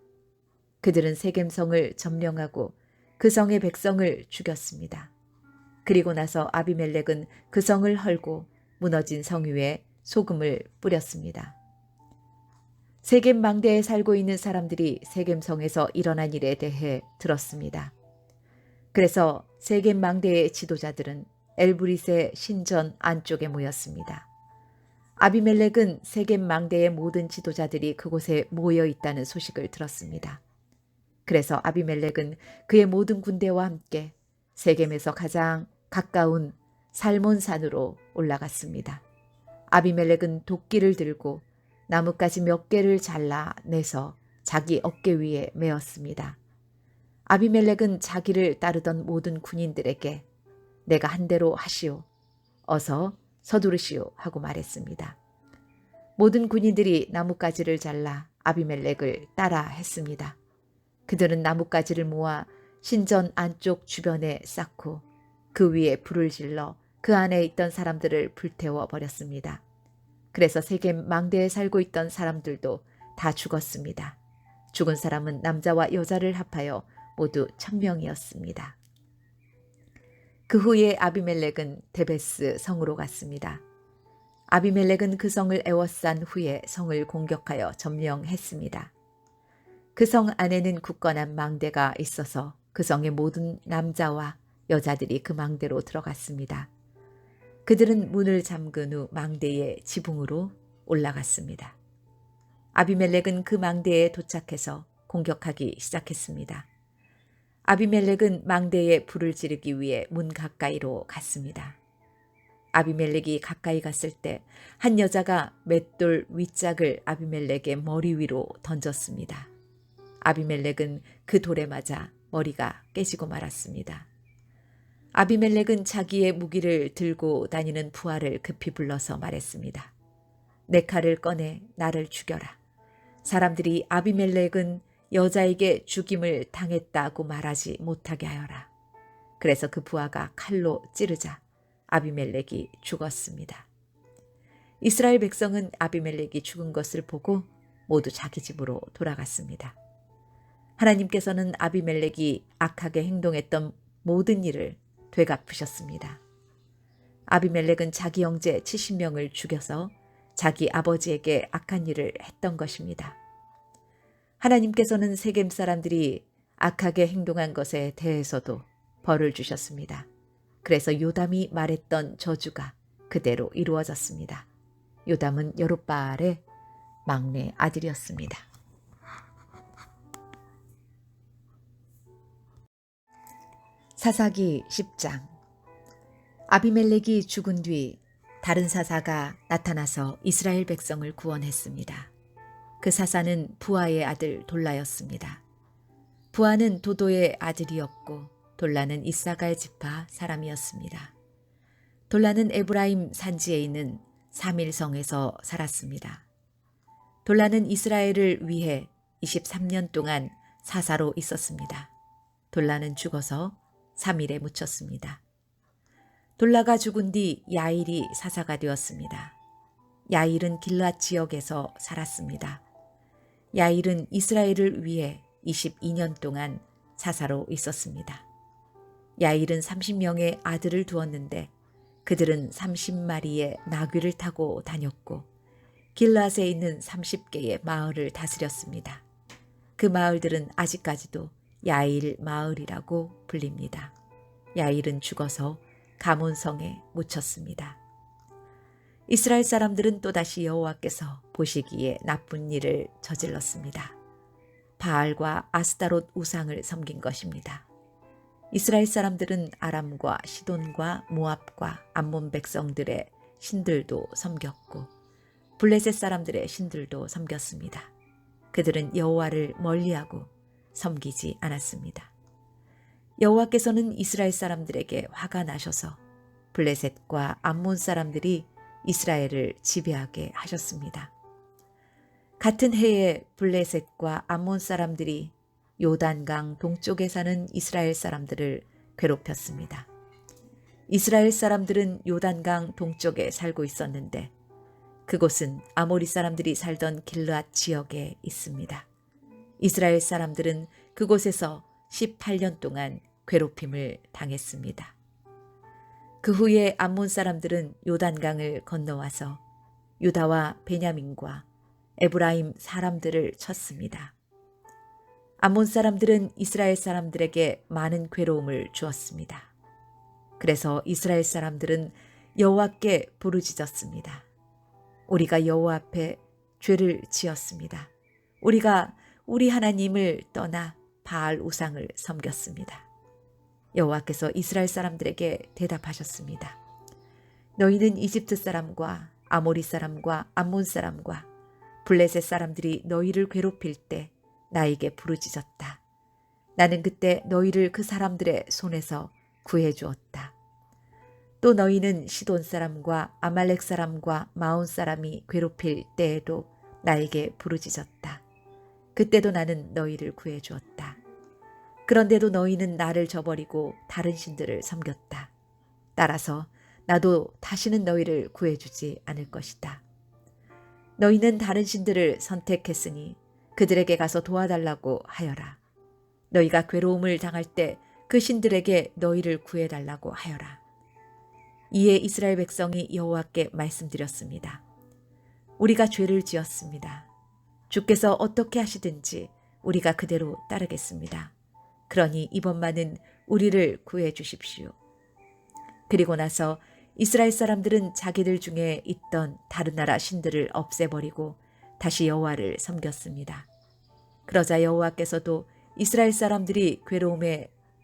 그들은 세겜성을 점령하고 그 성의 백성을 죽였습니다. 그리고 나서 아비멜렉은 그 성을 헐고 무너진 성 위에 소금을 뿌렸습니다. 세겜 망대에 살고 있는 사람들이 세겜성에서 일어난 일에 대해 들었습니다. 그래서 세겜 망대의 지도자들은 엘브릿의 신전 안쪽에 모였습니다. 아비멜렉은 세겜 망대의 모든 지도자들이 그곳에 모여 있다는 소식을 들었습니다. 그래서 아비멜렉은 그의 모든 군대와 함께 세겜에서 가장 가까운 살몬산으로 올라갔습니다. 아비멜렉은 도끼를 들고 나뭇가지 몇 개를 잘라내서 자기 어깨 위에 메었습니다. 아비멜렉은 자기를 따르던 모든 군인들에게 내가 한 대로 하시오. 어서 서두르시오 하고 말했습니다. 모든 군인들이 나뭇가지를 잘라 아비멜렉을 따라 했습니다. 그들은 나뭇가지를 모아 신전 안쪽 주변에 쌓고 그 위에 불을 질러 그 안에 있던 사람들을 불태워 버렸습니다. 그래서 세겜 망대에 살고 있던 사람들도 다 죽었습니다. 죽은 사람은 남자와 여자를 합하여 모두 1000명이었습니다. 그 후에 아비멜렉은 데베스 성으로 갔습니다. 아비멜렉은 그 성을 에워싼 후에 성을 공격하여 점령했습니다. 그 성 안에는 굳건한 망대가 있어서 그 성의 모든 남자와 여자들이 그 망대로 들어갔습니다. 그들은 문을 잠근 후 망대의 지붕으로 올라갔습니다. 아비멜렉은 그 망대에 도착해서 공격하기 시작했습니다. 아비멜렉은 망대에 불을 지르기 위해 문 가까이로 갔습니다. 아비멜렉이 가까이 갔을 때 한 여자가 맷돌 윗짝을 아비멜렉의 머리 위로 던졌습니다. 아비멜렉은 그 돌에 맞아 머리가 깨지고 말았습니다. 아비멜렉은 자기의 무기를 들고 다니는 부하를 급히 불러서 말했습니다. 내 칼을 꺼내 나를 죽여라. 사람들이 아비멜렉은 여자에게 죽임을 당했다고 말하지 못하게 하여라. 그래서 그 부하가 칼로 찌르자 아비멜렉이 죽었습니다. 이스라엘 백성은 아비멜렉이 죽은 것을 보고 모두 자기 집으로 돌아갔습니다. 하나님께서는 아비멜렉이 악하게 행동했던 모든 일을 되갚으셨습니다. 아비멜렉은 자기 형제 70명을 죽여서 자기 아버지에게 악한 일을 했던 것입니다. 하나님께서는 세겜 사람들이 악하게 행동한 것에 대해서도 벌을 주셨습니다. 그래서 요담이 말했던 저주가 그대로 이루어졌습니다. 요담은 여룹바알의 막내 아들이었습니다. 사사기 10장. 아비멜렉이 죽은 뒤 다른 사사가 나타나서 이스라엘 백성을 구원했습니다. 그 사사는 부하의 아들 돌라였습니다. 부하는 도도의 아들이었고 돌라는 이사갈 지파 사람이었습니다. 돌라는 에브라임 산지에 있는 사밀성에서 살았습니다. 돌라는 이스라엘을 위해 23년 동안 사사로 있었습니다. 돌라는 죽어서 사밀에 묻혔습니다. 돌라가 죽은 뒤 야일이 사사가 되었습니다. 야일은 길앗 지역에서 살았습니다. 야일은 이스라엘을 위해 22년 동안 사사로 있었습니다. 야일은 30명의 아들을 두었는데 그들은 30마리의 나귀를 타고 다녔고 길앗에 있는 30개의 마을을 다스렸습니다. 그 마을들은 아직까지도 야일 마을이라고 불립니다. 야일은 죽어서 가몬성에 묻혔습니다. 이스라엘 사람들은 또다시 여호와께서 보시기에 나쁜 일을 저질렀습니다. 바알과 아스타롯 우상을 섬긴 것입니다. 이스라엘 사람들은 아람과 시돈과 모압과 암몬 백성들의 신들도 섬겼고 블레셋 사람들의 신들도 섬겼습니다. 그들은 여호와를 멀리하고 섬기지 않았습니다. 여호와께서는 이스라엘 사람들에게 화가 나셔서 블레셋과 암몬 사람들이 이스라엘을 지배하게 하셨습니다. 같은 해에 블레셋과 암몬 사람들이 요단강 동쪽에 사는 이스라엘 사람들을 괴롭혔습니다. 이스라엘 사람들은 요단강 동쪽에 살고 있었는데 그곳은 아모리 사람들이 살던 길르앗 지역에 있습니다. 이스라엘 사람들은 그곳에서 18년 동안 괴롭힘을 당했습니다. 그 후에 암몬 사람들은 요단강을 건너와서 유다와 베냐민과 에브라임 사람들을 쳤습니다. 암몬 사람들은 이스라엘 사람들에게 많은 괴로움을 주었습니다. 그래서 이스라엘 사람들은 여호와께 부르짖었습니다. 우리가 여호와 앞에 죄를 지었습니다. 우리가 우리 하나님을 떠나 바알 우상을 섬겼습니다. 여호와께서 이스라엘 사람들에게 대답하셨습니다. 너희는 이집트 사람과 아모리 사람과 암몬 사람과 블레셋 사람들이 너희를 괴롭힐 때 나에게 부르짖었다. 나는 그때 너희를 그 사람들의 손에서 구해주었다. 또 너희는 시돈 사람과 아말렉 사람과 마온 사람이 괴롭힐 때에도 나에게 부르짖었다. 그때도 나는 너희를 구해주었다. 그런데도 너희는 나를 저버리고 다른 신들을 섬겼다. 따라서 나도 다시는 너희를 구해주지 않을 것이다. 너희는 다른 신들을 선택했으니 그들에게 가서 도와달라고 하여라. 너희가 괴로움을 당할 때 그 신들에게 너희를 구해달라고 하여라. 이에 이스라엘 백성이 여호와께 말씀드렸습니다. 우리가 죄를 지었습니다. 주께서 어떻게 하시든지 우리가 그대로 따르겠습니다. 그러니 이번만은 우리를 구해 주십시오. 그리고 나서 이스라엘 사람들은 자기들 중에 있던 다른 나라 신들을 없애버리고 다시 여호와를 섬겼습니다. 그러자 여호와께서도 이스라엘 사람들이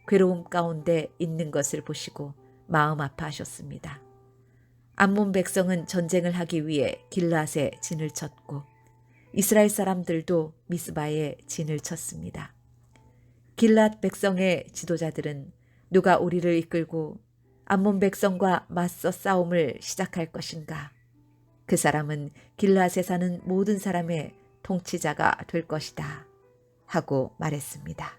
괴로움 가운데 있는 것을 보시고 마음 아파하셨습니다. 암몬 백성은 전쟁을 하기 위해 길르앗에 진을 쳤고 이스라엘 사람들도 미스바에 진을 쳤습니다. 길르앗 백성의 지도자들은 누가 우리를 이끌고 암몬 백성과 맞서 싸움을 시작할 것인가? 그 사람은 길르앗에 사는 모든 사람의 통치자가 될 것이다 하고 말했습니다.